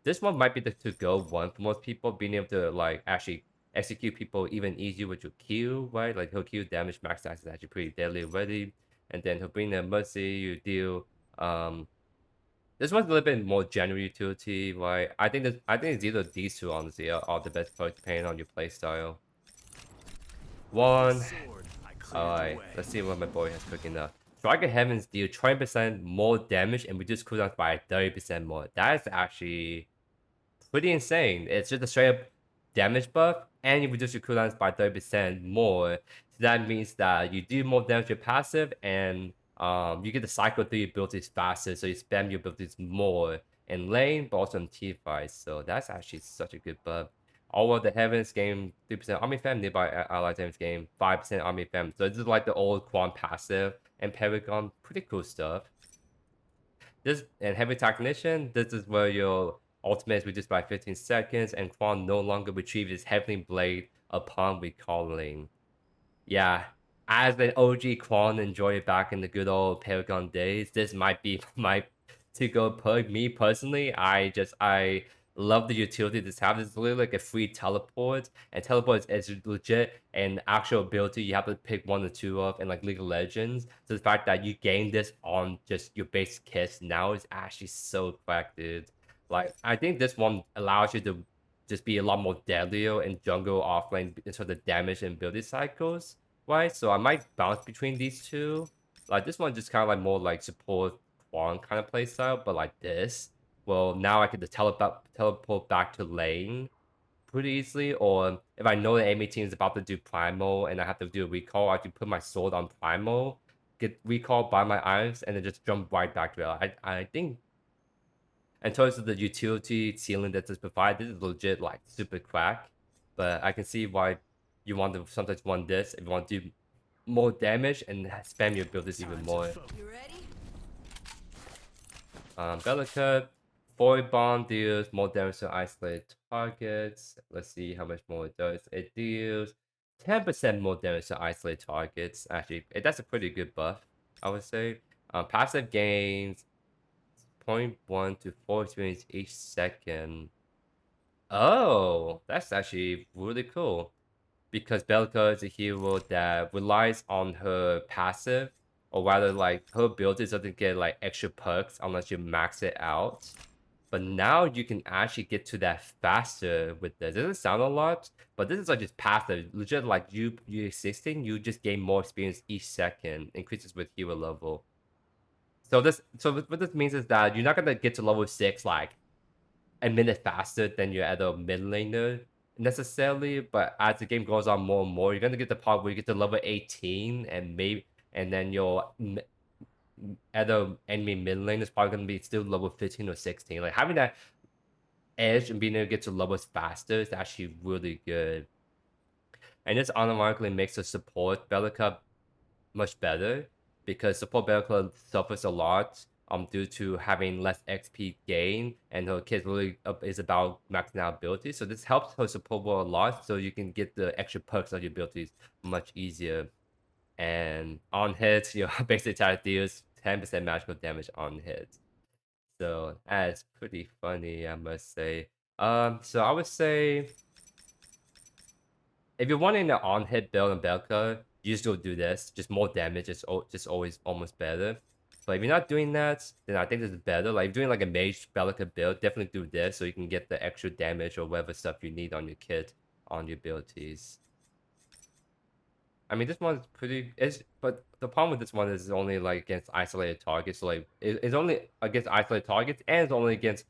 This one might be the to go one for most people, being able to like actually execute people even easier with your Q, right? Like her Q damage max stats is actually pretty deadly already. And then her bring the mercy, you deal this one's a little bit more general utility, right? I think it's either these two honestly are the best perks depending on your playstyle. One. Alright, let's see what my boy has cooking up. Striker Heavens deal 20% more damage and reduce cooldowns by 30% more. That is actually pretty insane. It's just a straight up damage buff, and you reduce your cooldowns by 30% more. So that means that you do more damage with passive, and you get to cycle through your abilities faster, so you spam your abilities more in lane, but also in team fights. So that's actually such a good buff. All of the Heavens gain 3% Army Fam, nearby allied Heavens gain 5% Army Fam. So this is like the old Kwang passive and Paragon. Pretty cool stuff. This and Heavy Technician, this is where your ultimate is reduced by 15 seconds, and Kwang no longer retrieves his Heavenly Blade upon recalling. Yeah, as an OG Kwang enjoy back in the good old Paragon days, this might be my to-go perk. Me personally, I love the utility this has. It's literally like a free teleport, and teleport is legit an actual ability you have to pick one or two of in like League of Legends. So the fact that you gain this on just your base kits now is actually so cracked, dude. Like I think this one allows you to just be a lot more deadlier in jungle offlane in terms of damage and ability cycles, right? So I might bounce between these two. Like this one just kind of like more like support Kwang kind of play style, but like this. Well, now I can just teleport back to lane pretty easily, or if I know the enemy team is about to do primal and I have to do a recall, I can put my sword on primal, get recall by my items, and then just jump right back to it. I think in terms of the utility ceiling that this provides, this is legit like super crack. But I can see why you want to sometimes want this if you want to do more damage and spam your abilities even more. You ready? Belica, Void Bomb deals more damage to isolated targets. Let's see how much more it does. It deals 10% more damage to isolated targets. Actually, that's a pretty good buff, I would say. Passive gains 0.1 to 4 experience each second. Oh, that's actually really cool. Because Belica is a hero that relies on her passive, or rather, like her ability doesn't get like extra perks unless you max it out. But now you can actually get to that faster with this. It doesn't sound a lot, but this is like just passive. Legit, like you existing, you just gain more experience each second, increases with hero level. So what this means is that you're not gonna get to level 6 like a minute faster than your other mid laner necessarily, but as the game goes on more and more, you're gonna get the part where you get to level 18 and then your other enemy mid lane is probably gonna be still level 15 or 16. Like having that edge and being able to get to levels faster is actually really good. And this automatically makes the support Belica much better because support Belica suffers a lot due to having less XP gain, and her kit really is about maxing out abilities. So this helps her support a lot, so you can get the extra perks of your abilities much easier. And on hits, your basic attack deals 10% magical damage on hits. So that's pretty funny, I must say. So I would say if you're wanting an on-hit build in Belica, you still do this. Just more damage is just always almost better. But if you're not doing that, then I think this is better. Like if you're doing like a mage Belica build, definitely do this so you can get the extra damage or whatever stuff you need on your kit, on your abilities. I mean, this one's pretty. But the problem with this one is it's only like against isolated targets. So like it's only against isolated targets, and it's only against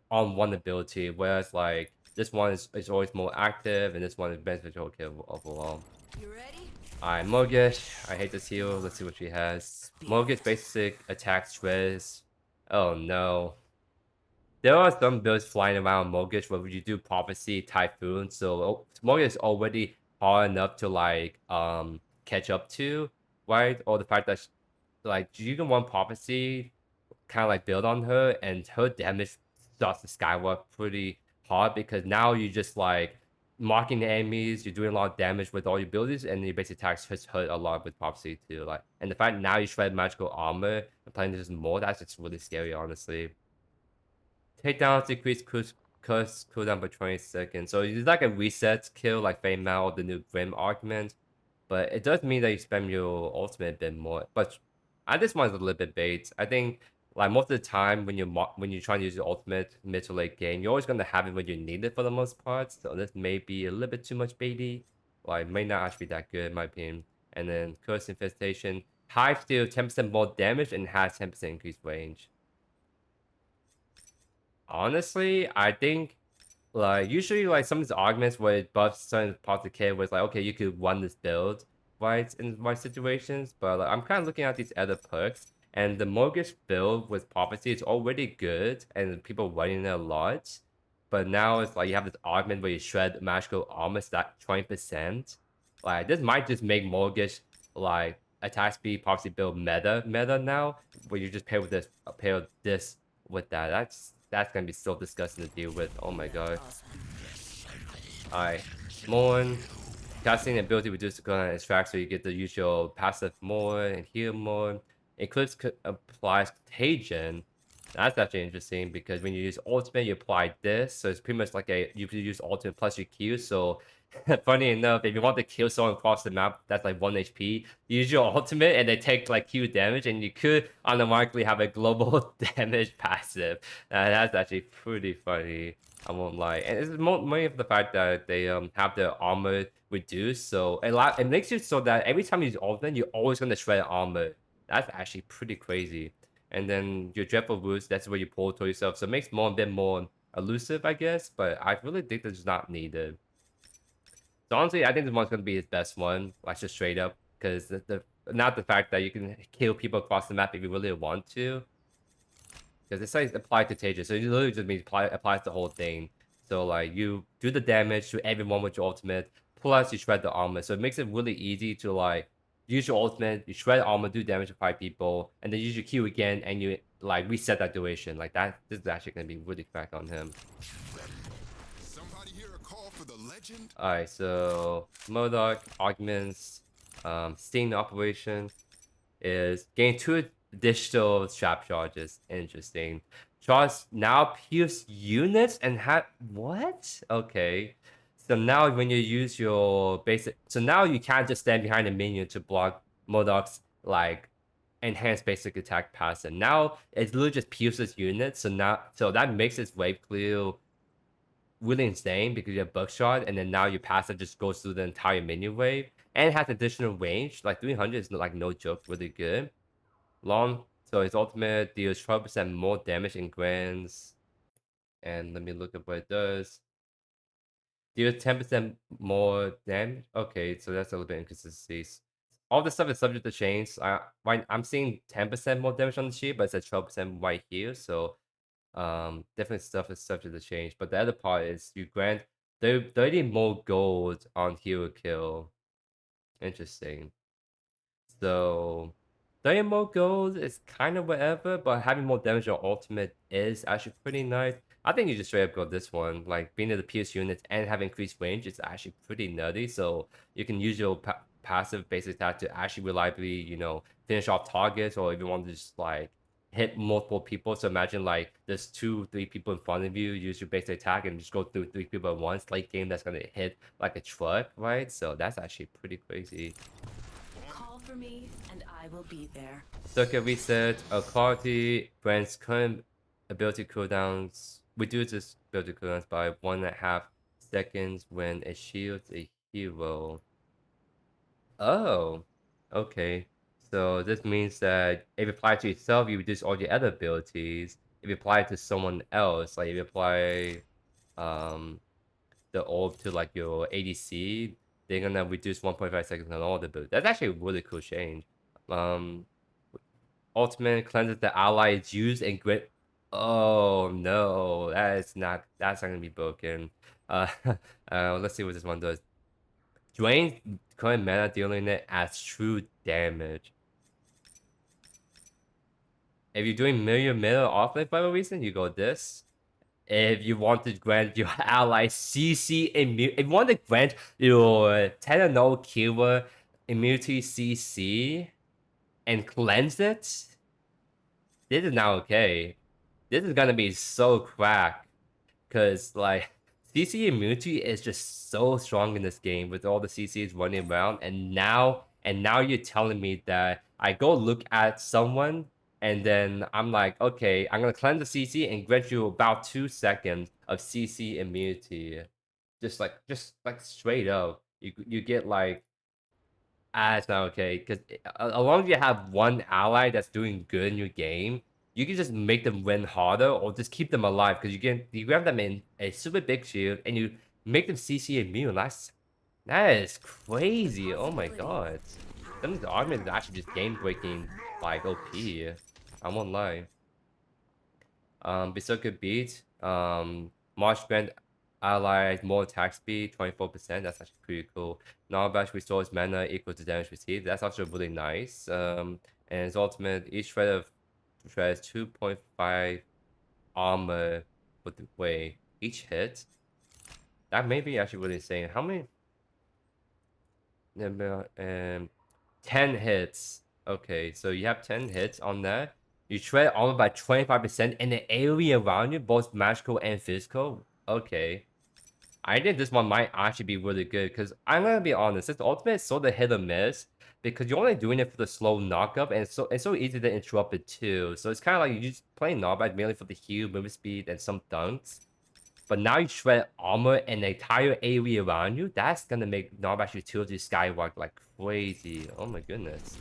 on one ability. Whereas like this one is always more active, and this one is beneficial overall. You ready? Alright, Morigesh. I hate this heal. Let's see what she has. Morigesh basic attack stress. Oh no. There are some builds flying around Morigesh where you do Prophecy Typhoon, so Morigesh is already hard enough to like catch up to, right? Or the fact that like you can want Prophecy kind of like build on her, and her damage starts to skyrocket pretty hard because now you just like marking the enemies, you're doing a lot of damage with all your abilities, and your basic attacks just hurt a lot with Prophecy too. Like, and the fact now you shred magical armor and playing this more, that's just really scary, honestly. Takedowns decrease curse cooldown by 20 seconds. So it's like a reset kill like Feng Mao or the new Grim Augment. But it does mean that you spam your ultimate a bit more. But this one's a little bit bait. I think like most of the time when you're trying to use your ultimate mid to late game, you're always gonna have it when you need it for the most part. So this may be a little bit too much baity. Like may not actually be that good in my opinion. And then Curse Infestation. Hive deal 10% more damage and has 10% increased range. Honestly, I think like usually like some of these augments where it buffs certain parts of the kit where it's like okay you could run this build right in right situations, but like, I'm kind of looking at these other perks, and the Mortgage build with Prophecy is already good and people running it a lot. But now it's like you have this augment where you shred magical armor stack 20%. Like this might just make Mortgage like attack speed Prophecy build meta now, where you just pair this with that. That's gonna be so disgusting to deal with. Oh my god. Alright. Mourn. Casting ability reduces the cooldown and extract, so you get the usual passive more and heal more. Eclipse applies Contagion. That's actually interesting because when you use ultimate, you apply this, so it's pretty much like you use ultimate plus your Q. So funny enough, if you want to kill someone across the map that's like 1 HP, you use your ultimate and they take like Q damage, and you could automatically have a global damage passive. That's actually pretty funny. I won't lie, and it's mainly for the fact that they have their armor reduced, so it makes it so that every time you use ultimate, you're always gonna shred armor That's actually pretty crazy. And then your Dreadful Boost, that's where you pull to yourself. So it makes more a bit more elusive, I guess. But I really think that's not needed. So honestly, I think this one's gonna be his best one, like just straight up. Because the not the fact that you can kill people across the map if you really want to. Because it's like applied to Tejas, so it literally just means applies the whole thing. So like you do the damage to everyone with your ultimate, plus you shred the armor. So it makes it really easy to like use your ultimate, you shred armor, do damage to 5 people, and then use your Q again, and you like reset that duration. Like that, this is actually gonna be really crack on him. Somebody hear a call for the legend? Alright, so Murdock augments Sting operation is gain 2 additional trap charges. Interesting. Charge now pierce units and have what? Okay. So now when you use your basic, so now you can't just stand behind a minion to block Modok's like enhanced basic attack passive. Now it literally just pierces units. So that makes its wave clear really insane because you have buckshot, and then now your passive just goes through the entire minion wave and has additional range. Like 300 is like no joke, really good. Long, so his ultimate deals 12% more damage in grants. And let me look at what it does. Deals 10% more damage. Okay, so that's a little bit inconsistencies. All this stuff is subject to change. I'm seeing 10% more damage on the sheet, but it says 12% right here. So definitely stuff is subject to change. But the other part is you grant 30 more gold on hero kill. Interesting. So 30 more gold is kind of whatever, but having more damage on ultimate is actually pretty nice. I think you just straight up go this one. Like being able to pierce units and have increased range is actually pretty nutty. So you can use your passive basic attack to actually reliably, you know, finish off targets, or if you want to just like hit multiple people. So imagine like there's 2, 3 people in front of you, use your basic attack and just go through 3 people at once. Late game, that's gonna hit like a truck, right? So that's actually pretty crazy. Call for me, and I will be there. Circuit reset, quality grants current ability cooldowns, reduces ability cooldowns by 1.5 seconds when it shields a hero. Oh, okay. So this means that if you apply it to yourself, you reduce all your other abilities. If you apply it to someone else, like if you apply um the orb to like your ADC, they're gonna reduce 1.5 seconds on all the abilities. That's actually a really cool change. Um, Ultimate cleanses the allies use and grit. Oh no, that's not gonna be broken. Uh, let's see what this one does. Drains current mana, dealing it as true damage. If you're doing million mana offlane for a reason, you go this. If you want to grant your ally CC immunity, if you want to grant your 10-0 killer immunity CC and cleanse it, this is not okay. This is gonna be so crack, cause like CC immunity is just so strong in this game with all the CCs running around, and now you're telling me that I go look at someone and then I'm like, okay, I'm gonna cleanse the CC and grant you about 2 seconds of CC immunity, just like straight up. You get like it's not okay because as long as you have one ally that's doing good in your game, you can just make them win harder or just keep them alive because you grab them in a super big shield and you make them CC immune. That is crazy. Oh my god. Some of these augments are actually just game breaking like OP. I won't lie. Berserker beat. March Band allies more attack speed, 24%. That's actually pretty cool. Narbash restores mana equal to damage received. That's also really nice. And his ultimate, each shred of shreds 2.5 armor with the way each hit. That may be actually really insane. How many? 10 hits. Okay, so you have 10 hits on that. You shred armor by 25% in the area around you, both magical and physical. Okay. I think this one might actually be really good because I'm gonna be honest, this ultimate is sort of hit or miss because you're only doing it for the slow knockup and it's so easy to interrupt it too. So it's kind of like you just playing Narbash mainly for the heal, movement speed, and some dunks. But now you shred armor and the entire area around you. That's gonna make Narbash utility skyrocket like crazy. Oh my goodness.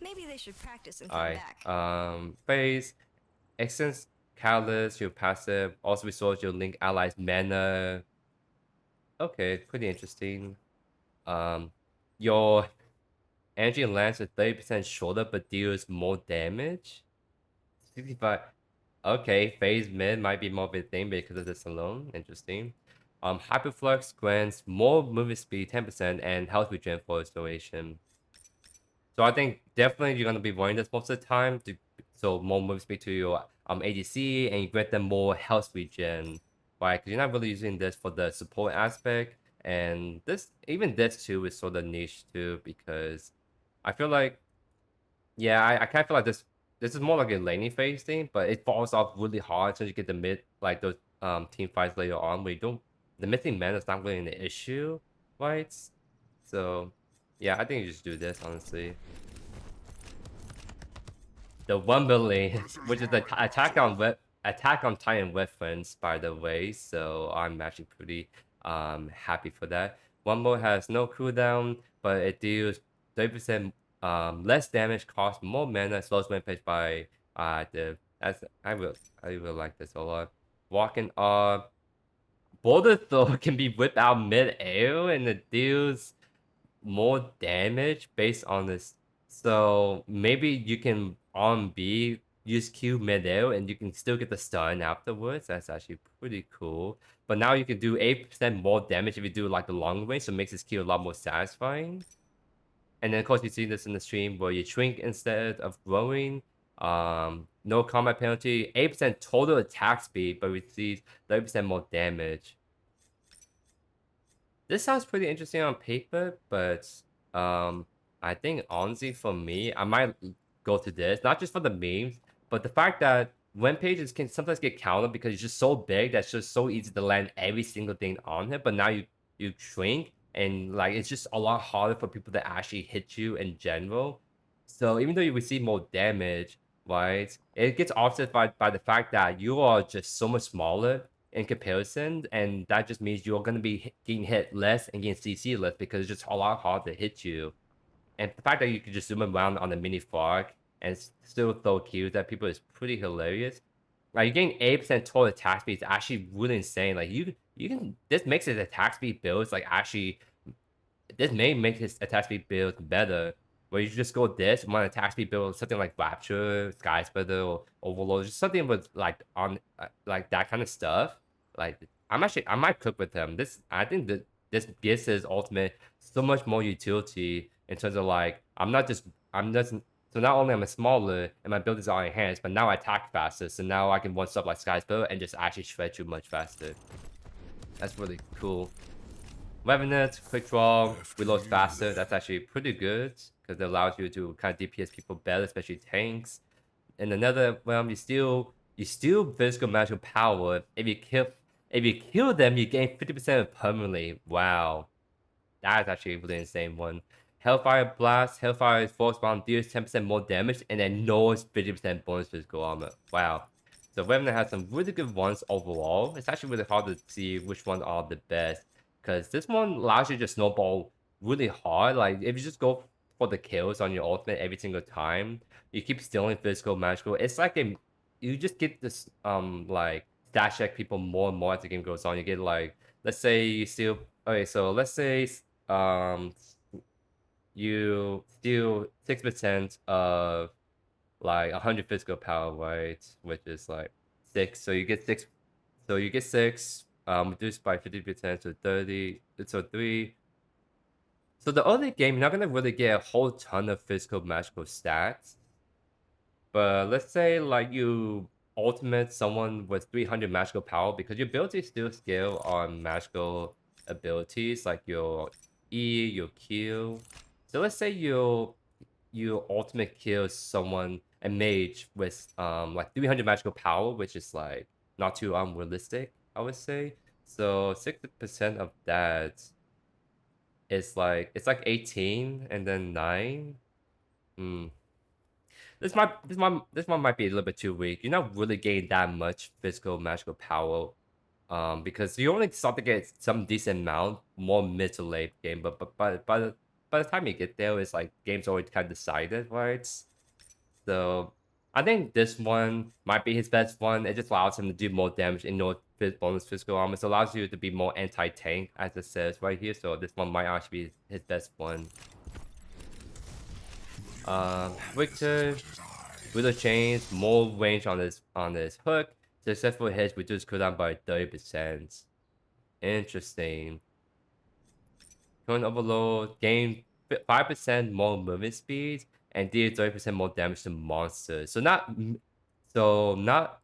Maybe they should practice and come Alright. back. Phase. Extends Catalyst, your passive. Also restores your link allies mana. Okay, pretty interesting. Your energy lance is 30% shorter but deals more damage. 65. Okay, phase mid might be more of a thing because of this alone. Interesting. Hyperflux grants more movement speed 10% and health regen for its duration. So I think definitely you're gonna be running this most of the time so more movement speed to your ADC and you grant them more health regen, right? Because you're not really using this for the support aspect, and even this too is sort of niche too because I feel like I kind of feel like this is more like a laning phase thing, but it falls off really hard since you get the mid like those team fights later on where you don't the missing mana is not really an issue, right? So yeah, I think you just do this honestly. The 1 billion, which is the Attack on Titan reference, by the way. So I'm actually pretty happy for that. One more has no cooldown, but it deals 30% less damage, costs more mana, slows rampage by the as I will like this a lot. Walking up, Boulder Throw can be whipped out mid-air and it deals more damage based on this. So maybe you can on B use Q mid-air and you can still get the stun afterwards. That's actually pretty cool. But now you can do 8% more damage if you do like the long range, so it makes this Q a lot more satisfying. And then of course you see this in the stream where you shrink instead of growing. No combat penalty, 8% total attack speed, but receives 30% more damage. This sounds pretty interesting on paper, but I think honestly for me, I might go to this, not just for the memes, but the fact that pages can sometimes get countered because it's just so big that's just so easy to land every single thing on it. But now you shrink and like it's just a lot harder for people to actually hit you in general. So even though you receive more damage, right, it gets offset by the fact that you are just so much smaller in comparison, and that just means you're going to be getting hit less and getting CC less because it's just a lot harder to hit you. And the fact that you can just zoom around on the mini frog and still throw kills at people is pretty hilarious. Like you're getting 8% total attack speed is actually really insane. Like you can this makes his attack speed builds like actually this may make his attack speed build better. Where you just go this one attack speed build something like Rapture, Sky Splitter, or Overlord, just something with like on like that kind of stuff. Like I might cook with him. I think that this gives his ultimate so much more utility in terms of like I'm just so not only am I smaller and my buildings are enhanced, but now I attack faster. So now I can one stuff like Sky Splitter and just actually shred you much faster. That's really cool. Revenant, quick draw, reloads faster. That's actually pretty good because it allows you to kind of DPS people better, especially tanks. In another realm, you still physical magical power. If you kill them, you gain 50% permanently. Wow, that is actually a really insane one. Hellfire Blast, Hellfire Force Bomb deals 10% more damage and then knows 50% bonus physical armor. Wow. So Revenant has some really good ones overall. It's actually really hard to see which ones are the best because this one allows you to snowball really hard. Like if you just go for the kills on your ultimate every single time, you keep stealing physical magical. It's like you just get this like stat check people more and more as the game goes on. You get like let's say you steal okay, so let's say um you steal 6% of like 100 physical power, right? Which is like 6. So you get 6. So you get 6 reduced by 50% to 30. So 3. So the early game, you're not gonna really get a whole ton of physical magical stats. But let's say like you ultimate someone with 300 magical power because your abilities still scale on magical abilities like your E, your Q. So let's say you ultimate kill someone a mage with like 300 magical power, which is like not too unrealistic, I would say. So 60% of that is like it's like 18 and then 9. Hmm. This one might be a little bit too weak. You're not really getting that much physical magical power, because you only start to get some decent amount more mid to late game. But by the time you get there, it's like game's already kind of decided, right? So I think this one might be his best one. It just allows him to do more damage in no bonus physical armor. So it allows you to be more anti-tank, as it says right here. So this one might actually be his best one. Riktor, Widow Chains, more range on this hook. Successful hits reduce cooldown by 30%. Interesting. Current Overload, gain 5% more movement speed and deal 30% more damage to monsters. So not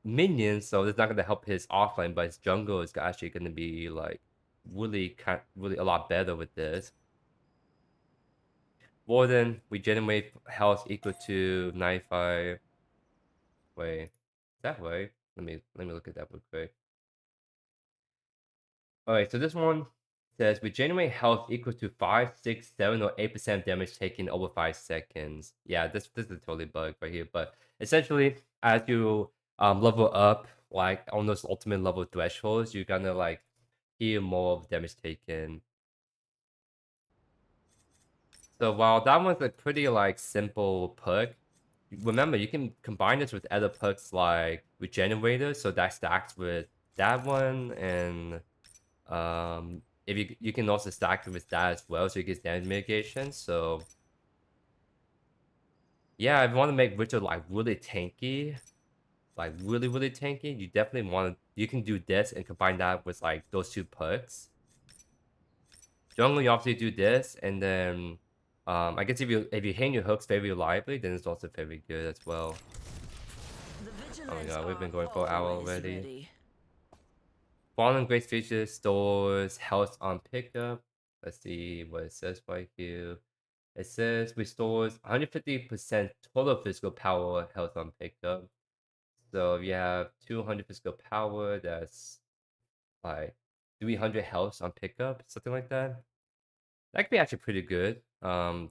minions, so it's not gonna help his offlane, but his jungle is actually gonna be like really a lot better with this. Warden, we generate health equal to 95. Wait, is that right? Let me look at that real quick. Alright, so this one says we generate health equal to 5, 6, 7, or 8% damage taken over 5 seconds. Yeah, this is totally bug right here. But essentially, as you level up like on those ultimate level thresholds, you're gonna like heal more of damage taken. So while that one's a pretty like simple perk, remember you can combine this with other perks like Regenerator, so that stacks with that one, and if you can also stack it with that as well, so you get damage mitigation. So yeah, if you want to make Richard like really tanky, like really tanky, you definitely you can do this and combine that with like those two perks. Jungle, you obviously do this, and then I guess if you hang your hooks very reliably, then it's also very good as well. Oh my god, we've been going for an hour already. Fallen Grace features stores health on pickup. Let's see what it says right here. It says restores 150% total physical power health on pickup. So if you have 200 physical power, that's like 300 health on pickup, something like that. That could be actually pretty good. You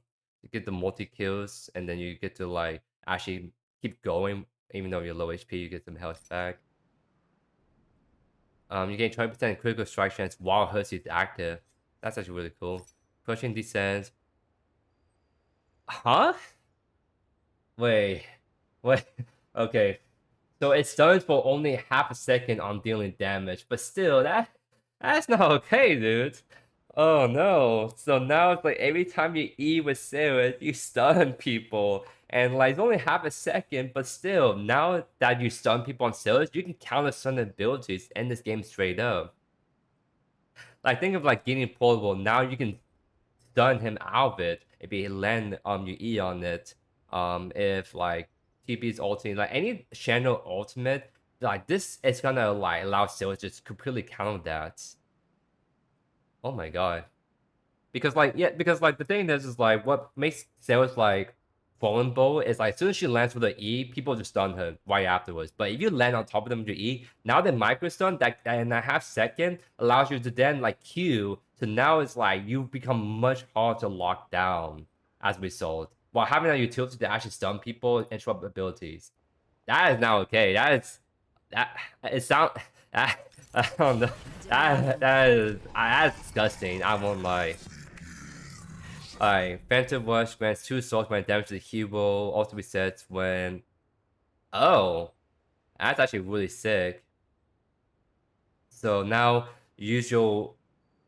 get the multi kills, and then you get to like actually keep going, even though you're low HP. You get some health back. You gain 20% critical strike chance while Hersey is active. That's actually really cool. Crushing descent. Huh? Wait. Wait. Okay. So it stuns for only half a second on dealing damage, but still, that's not okay, dude. Oh no. So now it's like every time you E with Serath, you stun people. And like it's only half a second, but still, now that you stun people on Serath, you can counter stun abilities, end this game straight up. Like think of like Gideon portable. Now you can stun him out of it if you land your E on it. If like TP's ultimate, like any channel ultimate, like this is gonna like allow Serath just completely counter that. Oh my god. Because like because like the thing is like what makes Serath like vulnerable is like as soon as she lands with the E, people just stun her right afterwards. But if you land on top of them with your E, now the micro stun that in a half second allows you to then like Q. So now it's like you become much harder to lock down as a result. While having a utility to actually stun people and interrupt abilities. That is not okay. That it sound I don't know. That's disgusting. I won't lie. Alright, Phantom Rush grants 2 souls when damage to the hero. Also resets when. Oh, that's actually really sick. So now use your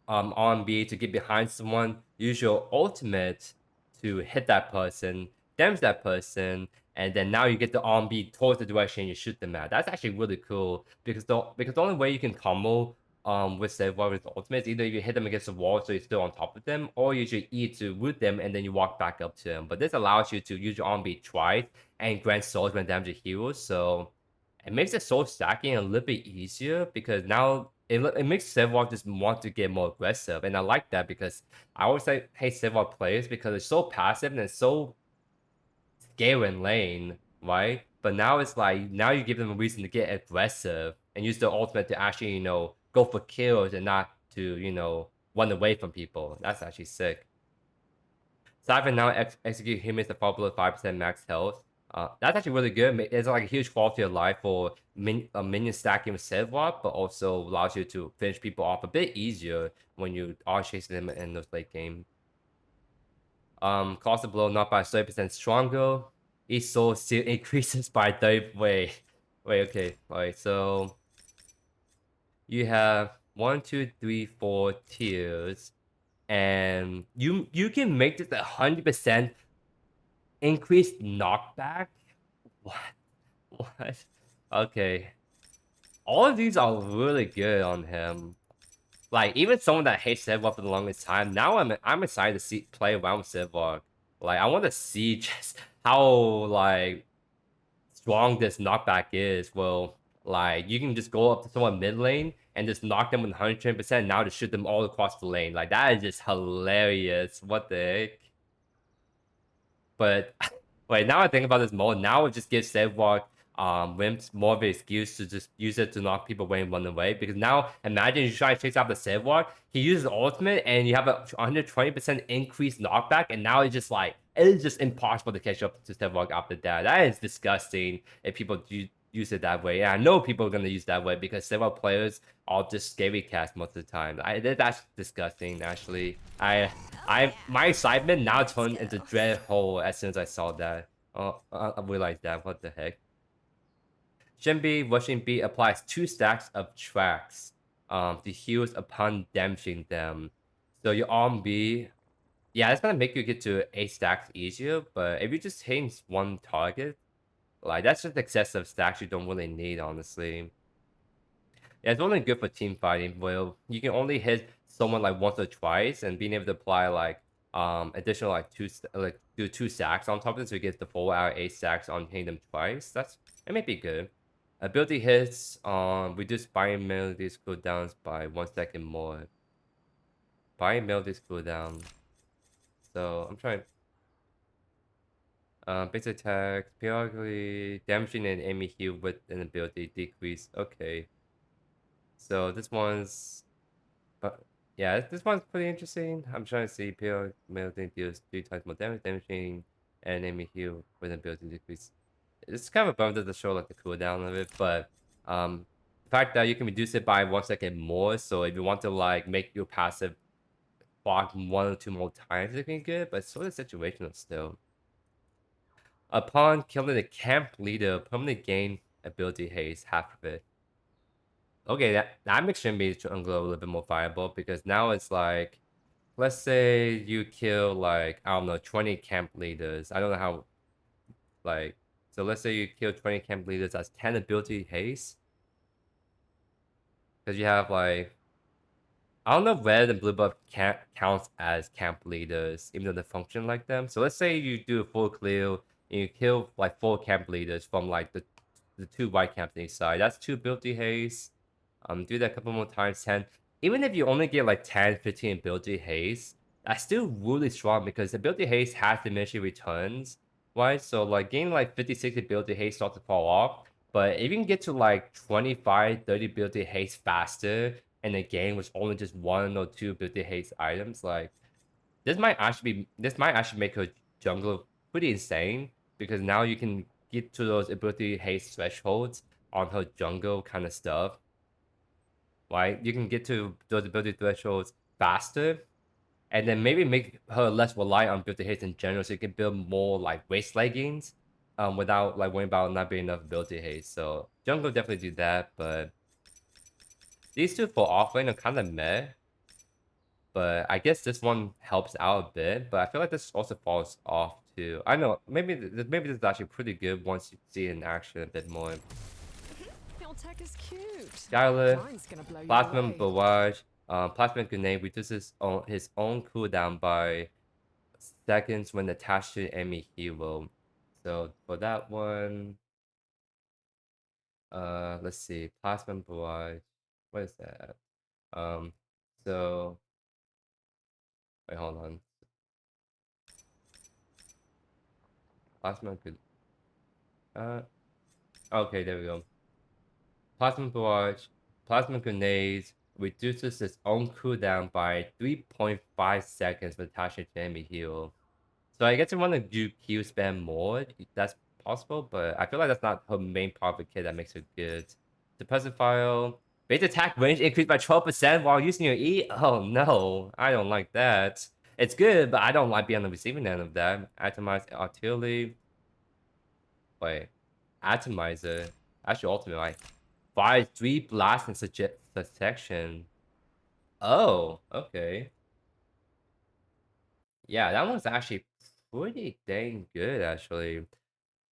R&B to get behind someone. Use your ultimate to hit that person, damage that person, and then now you get the R&B towards the direction you shoot them at. That's actually really cool because the only way you can combo with Sevarog with the ultimate is either you hit them against the wall so you're still on top of them, or you should E to root them and then you walk back up to them. But this allows you to use your R&B twice and grant souls when damage to heroes. So it makes the soul stacking a little bit easier because now it makes Sevarog just want to get more aggressive, and I like that because I always say hate Sevarog players because it's so passive and it's so scary in lane, right? But now it's like now you give them a reason to get aggressive and use the ultimate to actually go for kills and not to run away from people. That's actually sick. Cypher now execute humans to fall below 5% max health. That's actually really good. It's like a huge quality of life for minion stacking with Sevarog, but also allows you to finish people off a bit easier when you are chasing them in those late game. Cost of blow not by 30% stronger. Each soul still increases by 30. Wait, okay. Alright, so you have 1, 2, 3, 4 tiers, and you can make this 100% increased knockback. What? What? Okay. All of these are really good on him. Like, even someone that hates Sevarog for the longest time, now I'm excited to see play around with Sevarog. Like, I want to see just how, like, strong this knockback is. Well, like, you can just go up to someone mid lane and just knock them 110%, now to shoot them all across the lane. Like, that is just hilarious. What the heck? But wait, now I think about this mode, now it just gives Sevarog Wimps more of an excuse to just use it to knock people away and run away. Because now imagine you try to chase out the Sevarog, he uses ultimate and you have a 120% increased knockback, and now it's just like it is just impossible to catch up to Sevarog after that. That is disgusting if people do use it that way. And I know people are gonna use that way because several players are just scary cast most of the time. That's disgusting actually. My excitement now turned into dread hole as soon as I saw that. Oh, I realized that. What the heck? Shinbi rushing B applies 2 stacks of tracks to heals upon damaging them. So your arm B, yeah, it's gonna make you get to 8 stacks easier, but if you just hit one target, like that's just excessive stacks you don't really need, honestly. Yeah, it's only good for team fighting. Well, you can only hit someone like once or twice, and being able to apply like additional like do 2 stacks on top of it, so you get the full out 8 stacks on hitting them twice. It may be good. Ability hits reduce buying melodies cooldowns by 1 second more. Buying melodies cooldown. So I'm trying. Basic attack periodically damaging an enemy heal with an ability decrease. Okay. So this one's, but yeah, this one's pretty interesting. I'm trying to see PO melody deals 3 times more damage, damaging an enemy heal with an ability decrease. It's kind of a bummer to show like the cooldown of it, but the fact that you can reduce it by 1 second more. So if you want to like make your passive block 1 or 2 more times, it can be good, but it's sort of situational still. Upon killing the camp leader, permanently gain ability haste, half of it. Okay, that makes Shinbi's jungle a little bit more viable because now it's like, let's say you kill like, I don't know, 20 camp leaders. I don't know how, like, so let's say you kill 20 camp leaders, that's 10 ability haste. Because you have like, I don't know if red and blue buff counts as camp leaders, even though they function like them. So let's say you do a full clear and you kill like 4 camp leaders from like the 2 white camps on each side. That's 2 ability haste. Do that a couple more times, 10. Even if you only get like 10, 15 ability haste, that's still really strong because ability haste has diminishing returns, right? So like getting like 50, 60 ability haste starts to fall off. But if you can get to like 25, 30 ability haste faster in a game with only just 1 or 2 ability haste items, like this might actually make her jungle pretty insane because now you can get to those ability haste thresholds on her jungle kind of stuff. Right? You can get to those ability thresholds faster, and then maybe make her less reliant on ability hits in general, so you can build more like waste leggings, without like worrying about not being enough ability haste. So jungle definitely do that, but these two for offlane are kind of meh. But I guess this one helps out a bit, but I feel like this also falls off too. I know maybe this is actually pretty good once you see it in action a bit more. Your tech is cute. Skylar, Mine's gonna blow you Plasma away. Barrage, Plasma Grenade reduces his own cooldown by seconds when attached to enemy hero. So for that one, let's see, Plasma Barrage. What is that? Um, so wait, hold on. Plasma could. Okay, there we go. Plasma Barrage, Plasma Grenades reduces its own cooldown by 3.5 seconds when attached to enemy hero. So I guess you want to do Q spam more. That's possible, but I feel like that's not her main part of the kit that makes her good. Suppressive file. Base attack range increased by 12% while using your E? Oh no, I don't like that. It's good, but I don't like being on the receiving end of that. Atomized artillery. Wait, atomizer. Actually, ultimate like fires 3 blasts in succession. Oh, okay. Yeah, that one's actually pretty dang good, actually.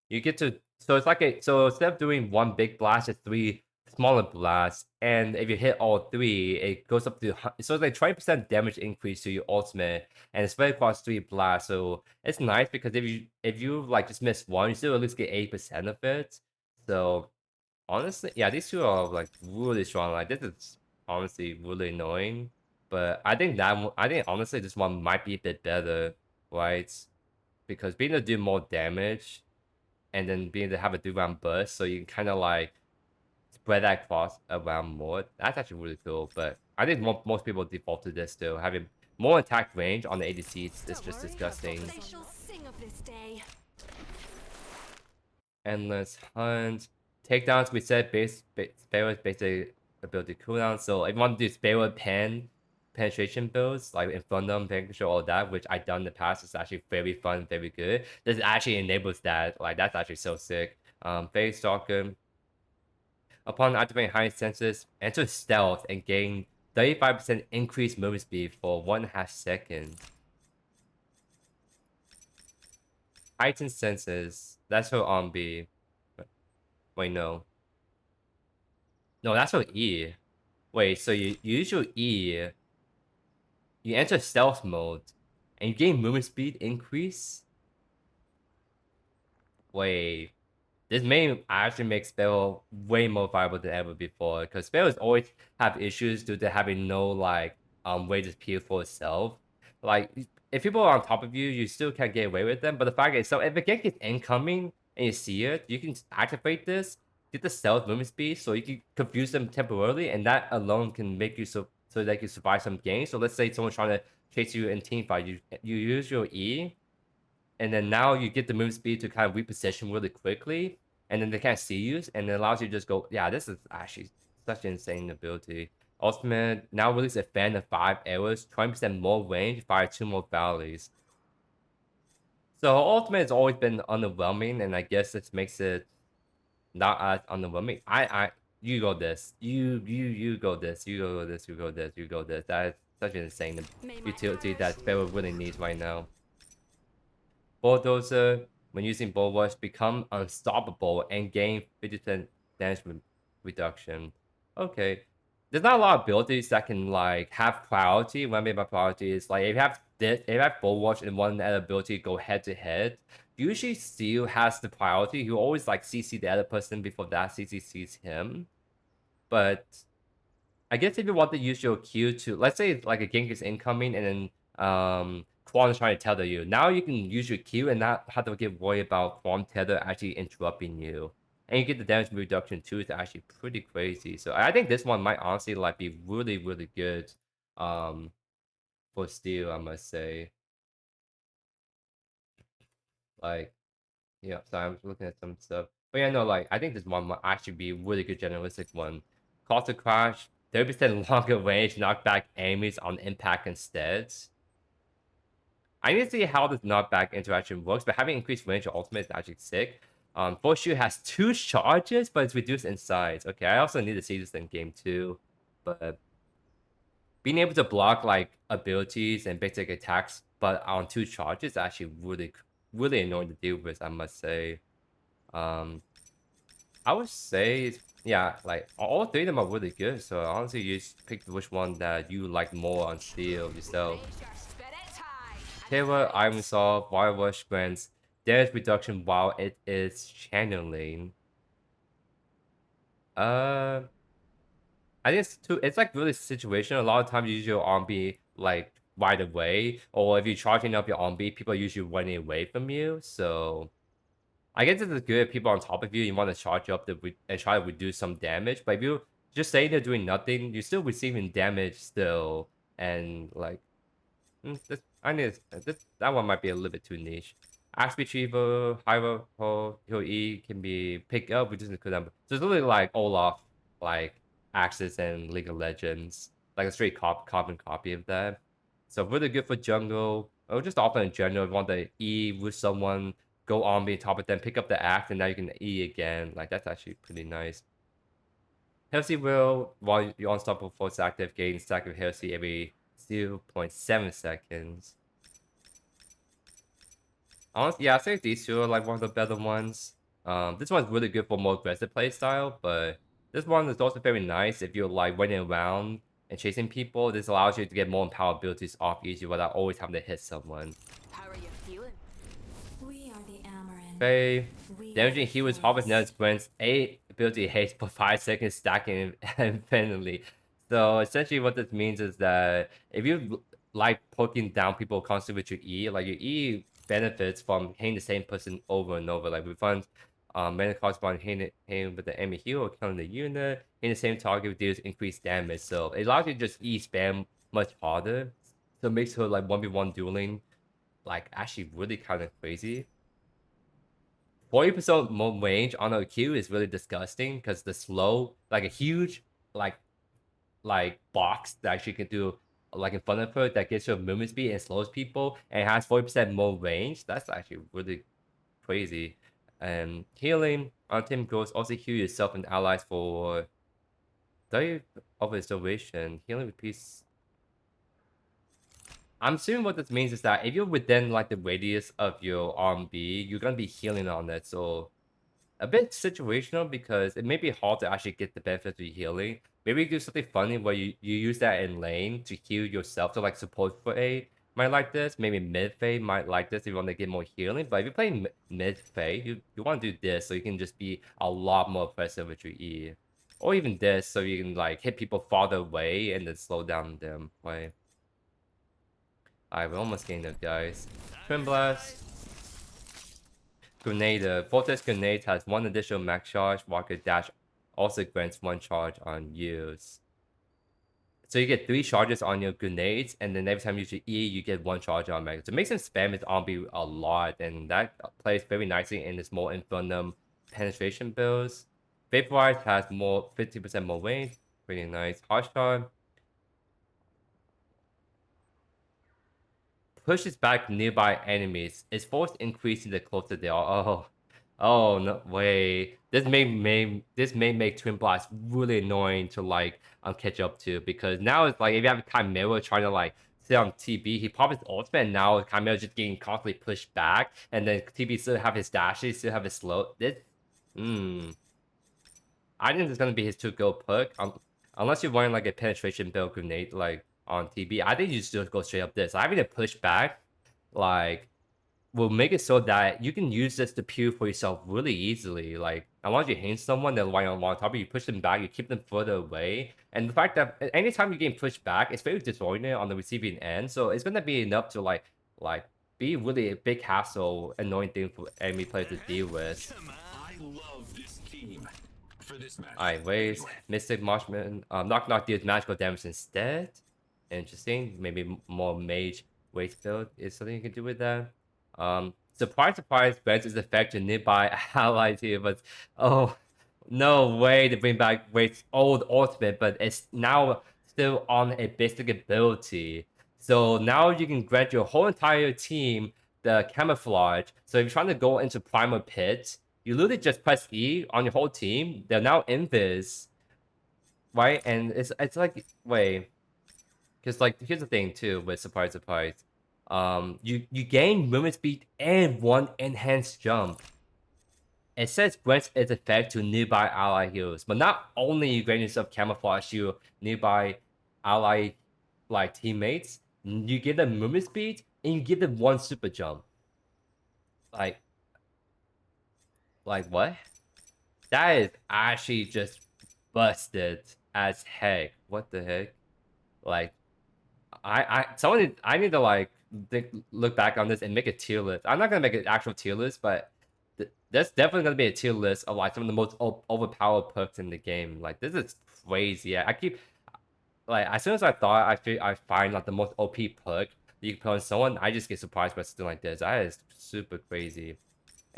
You get to so it's like a so instead of doing one big blast, it's 3 smaller blasts, and if you hit all 3, it goes up to so it's like 20% damage increase to your ultimate, and it's spread across 3 blasts. So it's nice because if you like just miss one, you still at least get 80% of it. So honestly, yeah, these two are like really strong. Like this is honestly really annoying, but I think I think honestly this one might be a bit better, right? Because being able to do more damage and then being able to have a 3-round burst, so you can kind of like spread that across around more. That's actually really cool. But I think most people default to this still. Having more attack range on the ADCs is just disgusting. They shall sing of this day. Endless hunt. Takedowns, we said Sparrow's basic ability cooldown. So if you want to do Sparrow penetration builds, like in front of them, making sure all that, which I've done in the past, is actually very fun, very good. This actually enables that. Like that's actually so sick. Phase Stalker. Upon activating high senses, enter stealth and gain 35% increased movement speed for 1.5 seconds. Heightened senses. That's for B. Wait, no. No, that's for E. Wait, so you use your E, you enter stealth mode, and you gain movement speed increase? Wait, this may actually make Spell way more viable than ever before, because Spells always have issues due to having no, like, way to peel for itself. Like, if people are on top of you, you still can't get away with them, but the fact is, so if a gank is incoming, and you see it, you can activate this, get the stealth movement speed, so you can confuse them temporarily, and that alone can make you so that you survive some games. So let's say someone's trying to chase you in team fight, you use your E, and then now you get the move speed to kind of reposition really quickly, and then they can't see you, and it allows you to just go, yeah, this is actually such an insane ability. Ultimate now release a fan of 5 arrows, 20% more range, fire 2 more volleys. So Ultimate has always been underwhelming, and I guess this makes it not as underwhelming. You go this, you go this, you go this, you go this, you go this. That is such an insane utility that Sparrow really needs right now. Bulldozer, when using Bulwarks, become unstoppable and gain 50% damage reduction. Okay. There's not a lot of abilities that can like have priority. What I mean by priority is like if you have this, if you have Bulwark and one other ability go head to head, usually Steel has the priority. You always like CC the other person before that CC sees him. But I guess if you want to use your Q to, let's say like a gank is incoming and then Kwang is trying to tether you. Now you can use your Q and not have to get worried about Kwang tether actually interrupting you. And you get the damage reduction too. It's actually pretty crazy. So I think this one might honestly like be really, really good for Steel, I must say. Like, yeah, so I'm looking at some stuff. But yeah, no, like I think this one might actually be a really good generalistic one. Cost of crash, 30% longer range, knockback enemies on impact instead. I need to see how this knockback interaction works, but having increased range of ultimate is actually sick. Force Shoot has 2 charges, but it's reduced in size. Okay, I also need to see this in game 2. But being able to block like abilities and basic attacks, but on 2 charges is actually really annoying to deal with, I must say. I would say, yeah, like all 3 of them are really good. So honestly, you just pick which one that you like more on Steel yourself. Terra Iron Saw, Wire Rush grants damage reduction while it is channeling. I think it's like really situational. A lot of times you use your RB like right away, or if you're charging up your RB, people are usually running away from you. So I guess it's good if people are on top of you, you want to charge up and try to reduce some damage. But if you just say they're doing nothing, you're still receiving damage still, and like that one might be a little bit too niche. Axe Retriever, Hero E can be picked up, which isn't cooldown. So it's literally like Olaf, like Axis and League of Legends, like a straight carbon copy of that. So really good for jungle, or just often in general. If you want to E with someone, go on be top of them, pick up the axe, and now you can E again. Like that's actually pretty nice. Healthy will, while you're unstoppable force active, gain stack of healthy every 0.7 seconds. Honestly, yeah, I think these two are like one of the better ones. This one's really good for more aggressive playstyle, but this one is also very nice if you're like running around and chasing people. This allows you to get more empower abilities off easy without always having to hit someone. How are you feeling? We are the Amaran. Faye, We damaging are healers the harvest Chaos. notes grants 8 ability haste for 5 seconds, stacking infinitely. So essentially, what this means is that if you like poking down people constantly with your E, like your E benefits from hitting the same person over and over. Like refunds mana cost by hitting with the enemy heal or killing the unit, hitting the same target deals increased damage. So it allows you to just E spam much harder. So it makes her like 1v1 dueling like actually really kind of crazy. 40% more range on a Q is really disgusting because the slow, like a huge, like box that she can do like in front of her that gives her movement speed and slows people and has 40% more range. That's actually really crazy. And healing on team goes also heal yourself and allies for 30 of its duration. Healing repeats. I'm assuming what this means is that if you're within like the radius of your RMB, you're gonna be healing on it. So a bit situational because it may be hard to actually get the benefits of healing. Maybe do something funny where you use that in lane to heal yourself to like support for A might like this. Maybe mid phase might like this if you want to get more healing. But if you're playing mid phase, you want to do this so you can just be a lot more aggressive with your E. Or even this so you can like hit people farther away and then slow down them play. Alright, we're almost getting there, guys. Twin Blast. Grenade. Vortex Grenade has 1 additional max charge, while Dash also grants 1 charge on use. So you get 3 charges on your grenades, and then every time you use your E, you get 1 charge on max. So it makes him spam his RB a lot, and that plays very nicely in his more Infernum penetration builds. Vaporize has more 50% more range, pretty nice. Harsh Shot pushes back nearby enemies. Its force increasing the closer they are. Oh no way. This may make Twin Blast really annoying to like catch up to because now it's like if you have Khaimera trying to like sit on TB, he pops his ultimate and now Khaimera just getting constantly pushed back and then TB still have his dashes, still have his slow. I think it's gonna be his 2-go perk. Unless you're running like a penetration build grenade like on TB, I think you should just go straight up this. Having to push back, like, will make it so that you can use this to pew for yourself really easily. Like, as long as you hit someone, they're right on top of you, push them back, you keep them further away. And the fact that anytime you're getting pushed back, it's very disoriented on the receiving end. So it's gonna be enough to like be really a big hassle, annoying thing for enemy players to deal with. I love this team. For this match. Alright, waves. Mystic Marshman. Knock Knock deals magical damage instead. Interesting. Maybe more mage waste build is something you can do with that. Surprise, surprise, grants its effect to nearby allies here, but oh, no way to bring back Wade's old ultimate, but it's now still on a basic ability. So now you can grant your whole entire team the camouflage. So if you're trying to go into Primal Pit, you literally just press E on your whole team. They're now invis, right? And it's like wait, because like here's the thing too with surprise surprise, you gain movement speed and 1 enhanced jump. It says grants its effect to nearby ally heroes, but not only you grant yourself camouflage to nearby ally like teammates, you give them movement speed and you give them 1 super jump. Like what? That is actually just busted as heck. What the heck? Like, I need to like look back on this and make a tier list. I'm not gonna make an actual tier list, but that's definitely gonna be a tier list of like some of the most overpowered perks in the game. Like this is crazy. I keep like as soon as I thought I find like the most OP perk you can put on someone, I just get surprised by something like this. That is super crazy.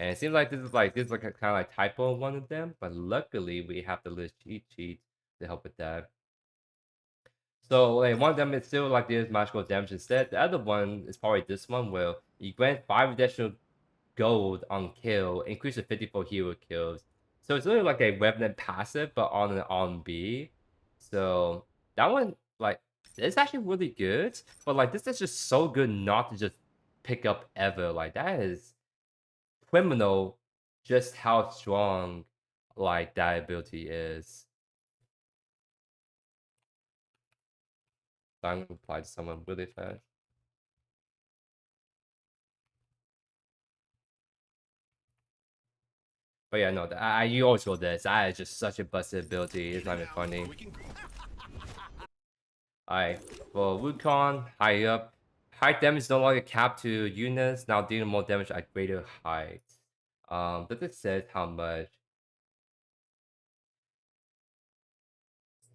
And it seems like this is a kind of like typo of one of them, but luckily we have the list cheat sheet to help with that. So like one of them is still like this magical damage instead. The other one is probably this one where you grant 5 additional gold on kill, increase to 54 hero kills. So it's really like a Revenant passive, but on an on B. So that one, like, it's actually really good. But like this is just so good not to just pick up ever. Like that is criminal just how strong like that ability is. So I'm gonna apply to someone really fast. But yeah, no, you always go this. That is just such a busted ability. It's not even funny. Alright, for Wukong, high up. Height damage is no longer capped to units, now dealing more damage at greater height. But this says how much.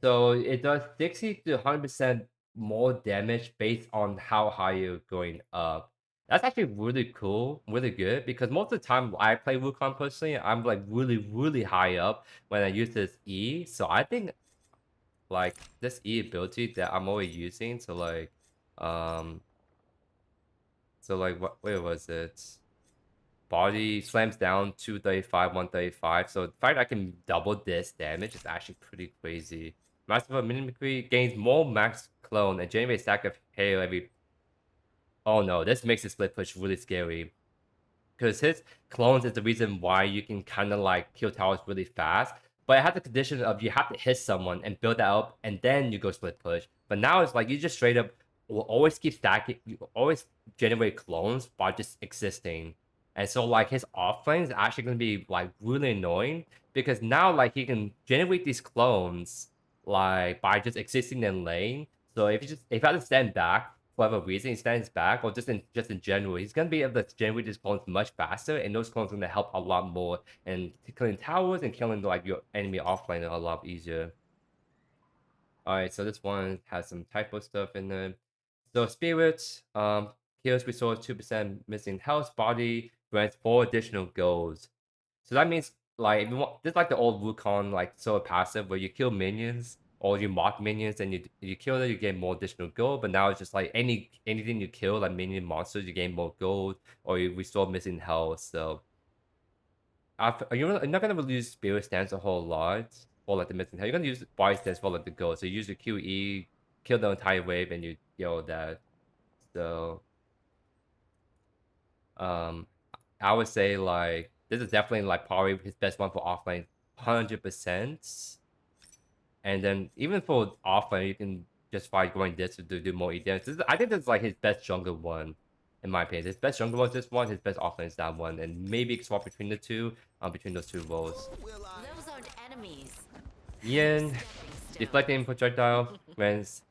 So it does 60 to 100% more damage based on how high you're going up. That's actually really cool, really good, because most of the time I play Wukong personally, I'm like really high up when I use this E. So I think like this E ability that I'm always using to like so like what where was it? Body slams down 235, 135. So the fact I can double this damage is actually pretty crazy. Master of Mimicry gains more max clone and generates a stack of hail every. Oh no, this makes the split push really scary. Because his clones is the reason why you can kind of like kill towers really fast. But it has the condition of you have to hit someone and build that up, and then you go split push. But now it's like you just straight up will always keep stacking. You always generate clones by just existing. And so like his offlane is actually gonna be like really annoying because now like he can generate these clones like by just existing in lane. So if I have to stand back for whatever reason, he stands back, or just in general, he's gonna be able to generate his clones much faster, and those clones are gonna help a lot more and killing towers and killing like your enemy offline a lot easier. Alright, so this one has some typo stuff in there. So spirit, heals restores 2% missing health, body grants 4 additional goals. So that means like if you want, this like the old Wukong like solo passive where you kill minions or you mock minions and you kill them, you get more additional gold. But now it's just like anything you kill like minion monsters, you gain more gold or you restore missing health. So you're not gonna really use spirit stance a whole lot or like the missing health. You're gonna use body stance for like the gold. So you use your QE, kill the entire wave, and you kill that. So um I would say like this is definitely like probably his best one for offline, 100%. And then even for offline, you can just find going this to do more EDMs. I think this is like his best jungle one, in my opinion. His best jungle one is this one. His best offline is that one, and maybe swap between the two, between those two roles. Those aren't enemies. Yin, Stepping deflecting projectile, grants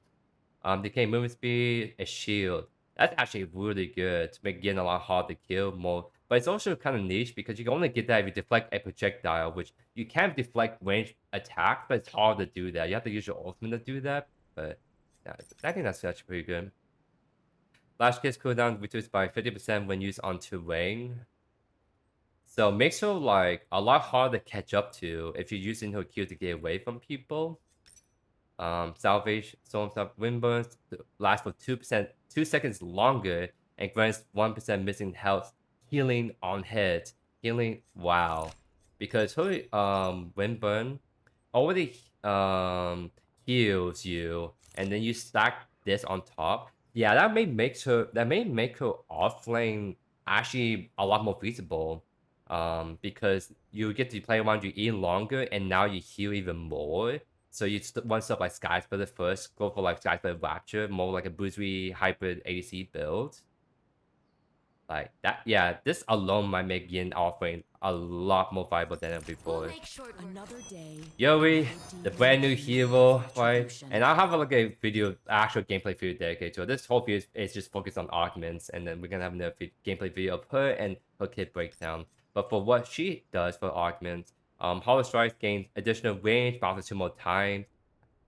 decay movement speed, a shield. That's actually really good to make Yin a lot harder to kill more. But it's also kind of niche because you can only get that if you deflect a projectile, which you can deflect range attack, but it's hard to do that. You have to use your ultimate to do that. But yeah, I think that's actually pretty good. Flash Kiss cooldown reduced by 50% when used on terrain. So it makes it like a lot harder to catch up to if you're using her Q to get away from people. Salvage, storm stuff, wind burns last for 2 seconds longer and grants 1% missing health, healing on hit. Healing, wow. Because her wind burn already heals you, and then you stack this on top. Yeah, that may make her offlane actually a lot more feasible. Because you get to play around your E longer, and now you heal even more. So you want stuff like Sky Splitter first, go for like Sky Splitter Rapture, more like a boostery hybrid ADC build. Like that, yeah, this alone might make Yin offering a lot more viable than ever We'll before. make short Another day. Yuri, the brand new hero, right? Retribution. And I'll have like a video, actual gameplay video dedicated to it. This whole video is just focused on augments, and then we're gonna have another gameplay video of her and her kit breakdown. But for what she does for augments, Hollow Strike gains additional range, bounces 2 more times.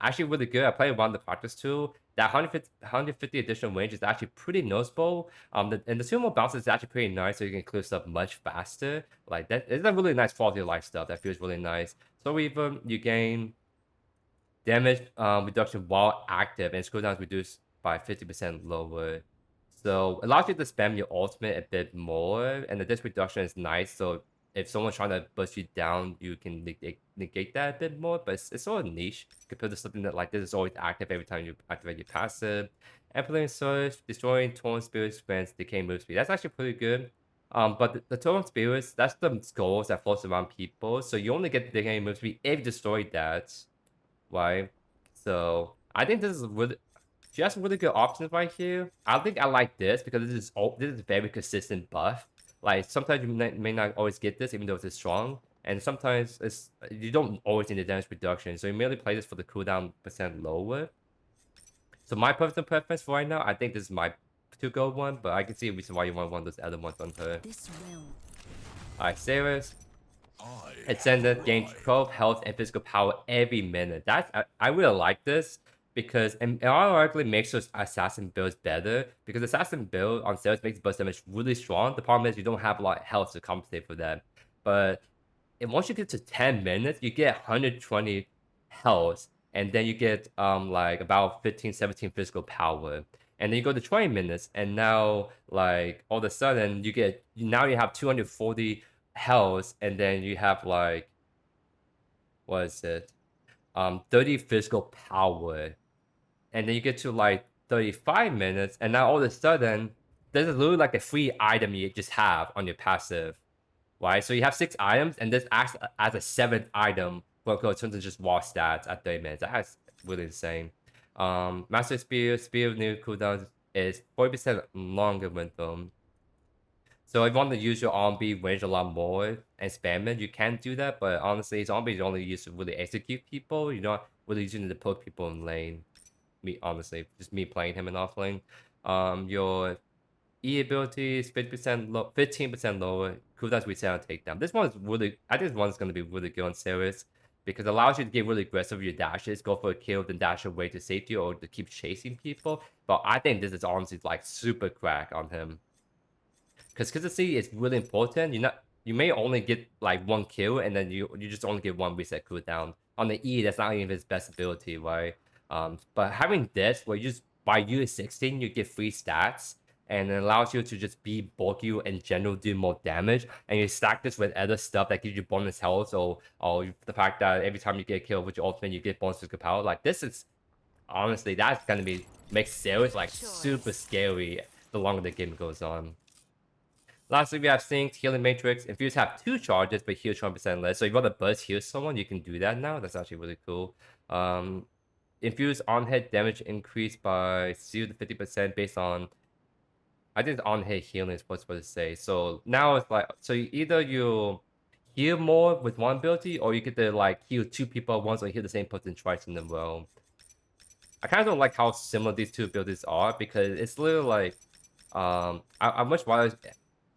Actually really good. I played around the practice tool. That 150 additional range is actually pretty noticeable. And the 2 more bounces is actually pretty nice, so you can clear stuff much faster. Like that, it's a really nice quality of life stuff that feels really nice. So even you gain damage reduction while active, and its cooldown is reduced by 50% lower. So it allows you to spam your ultimate a bit more, and the disc reduction is nice. So if someone's trying to bust you down, you can negate that a bit more. But it's sort of niche compared to something that like this is always active every time you activate your passive. Amplifying Surge, destroying Torn Spirits grants decay move speed. That's actually pretty good. But the Torn Spirits, that's the skulls that floats around people. So you only get the decay move speed if you destroy that, right? So I think this is really just really good options right here. I think I like this because this is very consistent buff. Like sometimes you may not always get this even though it's strong, and sometimes it's you don't always need the damage reduction. So you merely play this for the cooldown percent lower. So my personal preference for right now, I think this is my to-go one, but I can see a reason why you want one of those other ones on her. This will. Alright, Serath. Ascendant gains 12 health and physical power every minute. I really like this because it automatically makes those assassin builds better. Because assassin build on Serath makes burst damage really strong. The problem is you don't have a lot of health to compensate for that. But once you get to 10 minutes, you get 120 health, and then you get like about 15-17 physical power. And then you go to 20 minutes, and now like all of a sudden you have 240 health, and then you have like what is it 30 physical power, and then you get to like 35 minutes, and now all of a sudden there's literally like a free item you just have on your passive, right? So you have 6 items, and this acts as a 7th item in terms of just raw stats at 30 minutes. That's really insane. Master spear of new cooldowns is 40% longer with them. So if you want to use your R&B range a lot more and spam it, you can do that. But honestly, zombie is only used to really execute people. You're not really using it to poke people in lane. Me, honestly, just me playing him in offlane. Your E ability is 50% low, 15% lower. Cooldowns reset on takedown. This one is really, I think this one's gonna be really good on Serath because it allows you to get really aggressive with your dashes, go for a kill, then dash away to safety or to keep chasing people. But I think this is honestly like super crack on him. Because consistency is really important. You may only get like 1 kill, and then you just only get 1 reset cooldown. On the E, that's not even his best ability, right? But having this, where you just by U16 you get free stats, and it allows you to just be bulky in general, do more damage, and you stack this with other stuff that gives you bonus health, or the fact that every time you get a kill with your ultimate, you get bonus physical power. Like this is honestly that's gonna make Serath like super scary the longer the game goes on. Lastly, we have Synced, Healing Matrix. Infuse have 2 charges, but heal 20% less. So if you want to burst heal someone, you can do that now. That's actually really cool. Infuse on-hit damage increased by 0 to 50% based on... I think on-hit healing is what's supposed to say. So now it's like... So either you heal more with one ability, or you get to like heal 2 people at once, or heal the same person twice in a row. I kind of don't like how similar these 2 abilities are, because it's literally like... I much rather...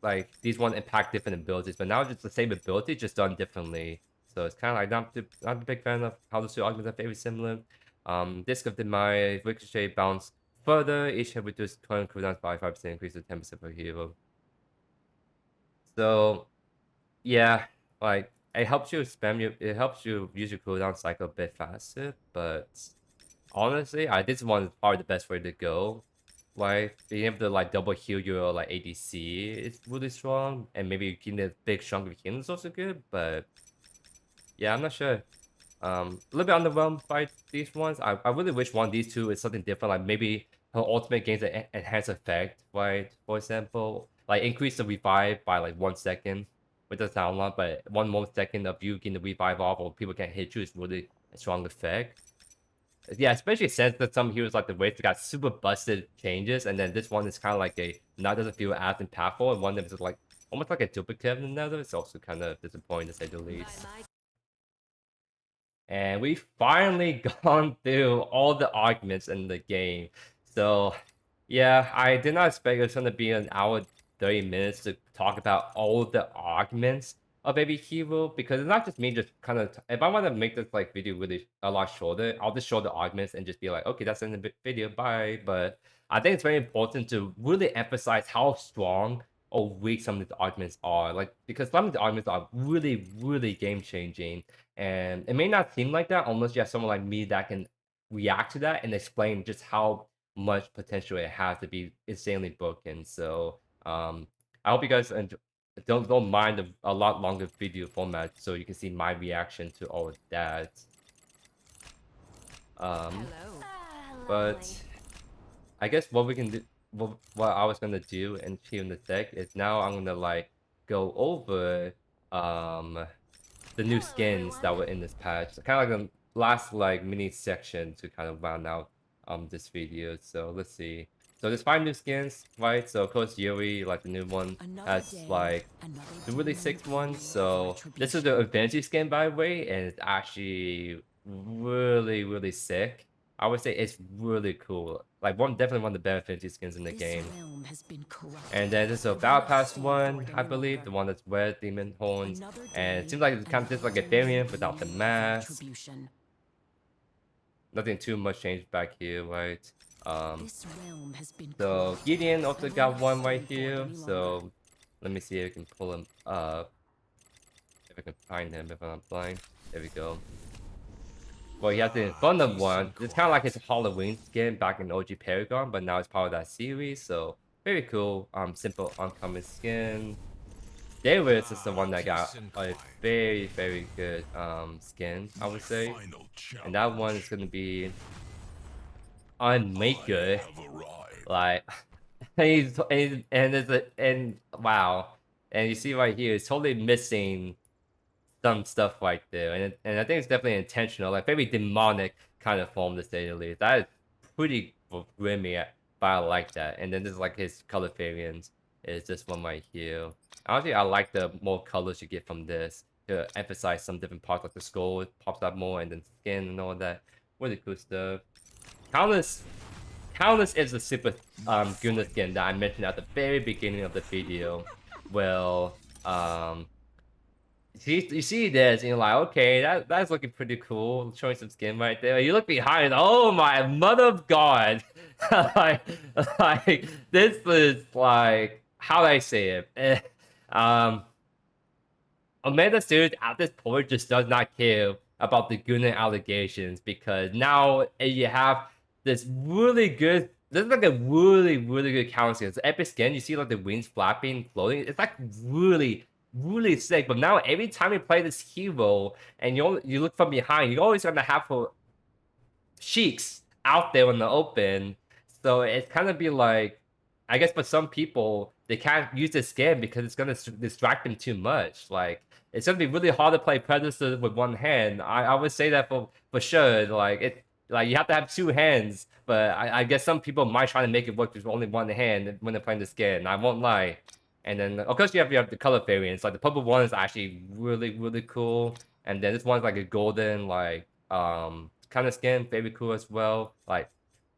like these ones impact different abilities, but now it's the same ability just done differently. So it's kind of like not a big fan of how the 2 augments are very similar. Disc of Demise, Ricochet, bounce further. Each have reduced current cooldowns by 5%, increase to 10% per hero. So yeah, like it helps you it helps you use your cooldown cycle a bit faster. But honestly, this one is probably the best way to go. Like being able to like double heal your like ADC is really strong, and maybe getting a big chunk of healing is also good. But yeah, I'm not sure. A little bit underwhelmed by these ones. I really wish one of these 2 is something different. Like maybe her ultimate gains an enhanced effect, right? For example, like increase the revive by like 1 second, which doesn't sound a lot, but 1 more second of you getting the revive off, or people can't hit you is really a strong effect. Yeah, especially since that some heroes like the Wraith got super busted changes, and then this one is kind of like doesn't feel as impactful, and one that is like almost like a duplicate of another. It's also kind of disappointing to say the least. And we finally gone through all the augments in the game. So yeah, I did not expect it was gonna be an hour 30 minutes to talk about all the augments of every hero, because it's not just me just kind of if I want to make this like video really a lot shorter, I'll just show the augments and just be like, okay, that's in the video, bye. But I think it's very important to really emphasize how strong or weak some of these arguments are. Like, because some of the arguments are really game changing, and it may not seem like that unless you have someone like me that can react to that and explain just how much potential it has to be insanely broken. So I hope you guys don't mind a lot longer video format so you can see my reaction to all of that. Hello. But I guess what we can do, what I was gonna do and here in the deck is now I'm gonna like go over the new skins that were in this patch, kind of like the last like mini section to kind of round out this video. So let's see. So there's 5 new skins, right? So of course Yuri, like the new one, has like the really 6 ones. So this is the Advantage skin, by the way, and it's actually really sick. I would say it's really cool. Like definitely one of the better Advantage skins in the game. And then there's a Battle Pass one, I believe, the one that's red demon horns, and it seems like it's kind of just like a variant without the mask. Nothing too much changed back here, right? So Gideon also got one right here. So let me see if I can pull him up. If I can find him if I'm not blind. There we go. Well, he has the Thunder one. It's kind of like his Halloween skin back in OG Paragon, but now it's part of that series. So very cool. Simple uncommon skin. Darius is the one that got a very good skin, I would say. And that one is gonna be on Maker. Like and wow. And you see right here, it's totally missing some stuff right there, and I think it's definitely intentional, like very demonic kind of form to say the least. That is pretty grimy, but I like that. And then there's like his color variants is this one right here. Honestly, I like the more colors you get from this to emphasize some different parts, like the skull pops out more, and then skin and all that. Really cool stuff. Countess is the super Guna skin that I mentioned at the very beginning of the video. Well, you see this, and you're like, okay, that's looking pretty cool. Showing some skin right there. You look behind, oh my mother of God. like, this is like, how do I say it? Amanda Series at this point just does not care about the Guna allegations, because now you have this really good, this is like a really good counter skin. It's epic skin. You see like the wings flapping, floating. It's like really sick. But now every time you play this hero and you look from behind, you're always gonna have her cheeks out there in the open. So it's kind of be like, I guess for some people they can't use this skin because it's gonna distract them too much. Like it's gonna be really hard to play Predecessor with one hand. I would say that for sure. Like you have to have 2 hands, but I guess some people might try to make it work with only one hand when they're playing the skin. I won't lie. And then of course you have the color variants. Like the purple one is actually really cool. And then this one's like a golden like kind of skin, very cool as well. Like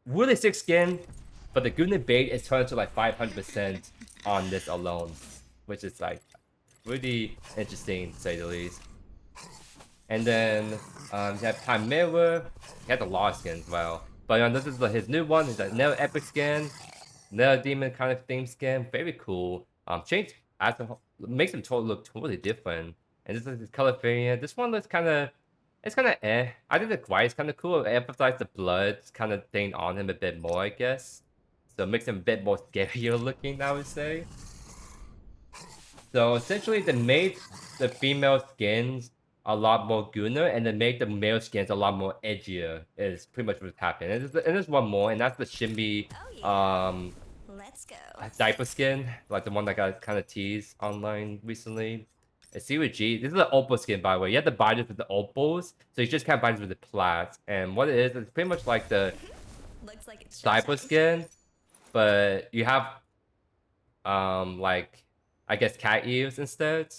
really sick skin, but the Guna bait is turned to like 500% on this alone, which is like really interesting to say the least. And then you have Khaimera. He has a lot of skins, well. But this is his new one. He's another epic skin, another demon kind of theme skin. Very cool. Change makes him look totally different. And this is his color variant. This one looks kind of, it's kind of eh. I think the white is kind of cool. It emphasizes the blood kind of thing on him a bit more, I guess. So it makes him a bit more scarier looking, I would say. So essentially, they made the female skins a lot more Guna, and they make the male skins a lot more edgier. Is pretty much what's happening. And there's one more, and that's the Shinbi Let's go. diaper skin, like the one that got kind of teased online recently. It's G. This is an opal skin, by the way. You have to buy this with the opals, so you just can't buy this with the plats. And what it is, it's pretty much like the Looks like it's diaper skin, but you have like I guess cat ears instead,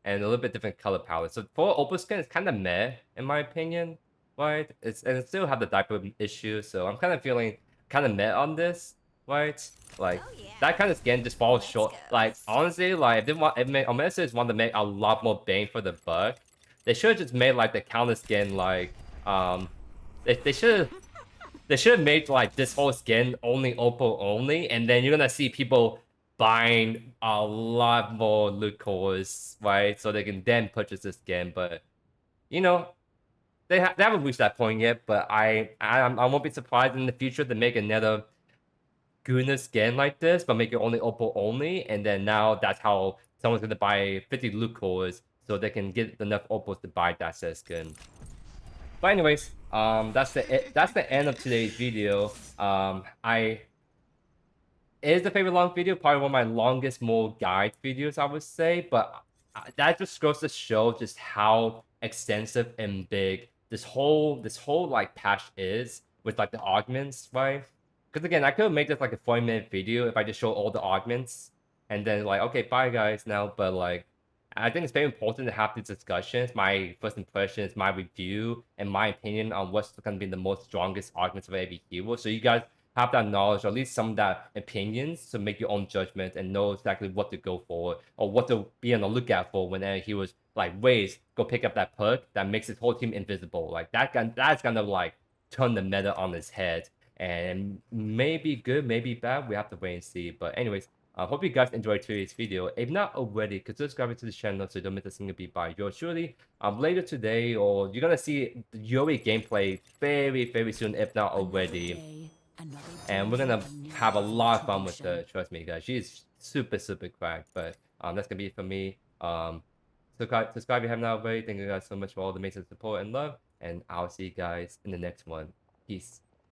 and a little bit different color palette. So for opal skin, it's kind of meh in my opinion, right? It still have the diaper issue, so I'm kind of feeling kind of meh on this, right? Like that kind of skin just falls short. Like honestly, like if Omega want to make a lot more bang for the buck, they should have just made like the counter skin like they should have made like this whole skin only opal only, and then you're gonna see people buying a lot more loot cores, right? So they can then purchase this skin. But you know, they haven't reached that point yet. But I won't be surprised in the future to make another Guna skin like this, but make it only Opal only, and then now that's how someone's gonna buy 50 loot cores so they can get enough Opals to buy that set skin. But anyways, that's the end of today's video. It is a favorite long video, probably one of my longest more guide videos, I would say. But that just goes to show just how extensive and big this whole like patch is with like the augments, right? Because again, I could make this like a 40-minute video if I just show all the augments and then like, okay, bye guys now. But like, I think it's very important to have these discussions, my first impressions, my review, and my opinion on what's going to be the most strongest augments of every hero. So you guys have that knowledge, or at least some of that opinions, to make your own judgment and know exactly what to go for or what to be on the lookout for when he was like, Waze, go pick up that perk that makes his whole team invisible. Like that's gonna like turn the meta on its head, and maybe good, maybe bad. We have to wait and see. But anyways, I hope you guys enjoyed today's video. If not already, consider subscribing to the channel so you don't miss a single beat by yours truly. Later today, or you're gonna see the Yuri gameplay very soon, if not already. And we're gonna have a lot of fun with her. Trust me, guys. She's super cracked. But that's gonna be it for me. Subscribe if you haven't already. Thank you guys so much for all the amazing support and love. And I'll see you guys in the next one. Peace.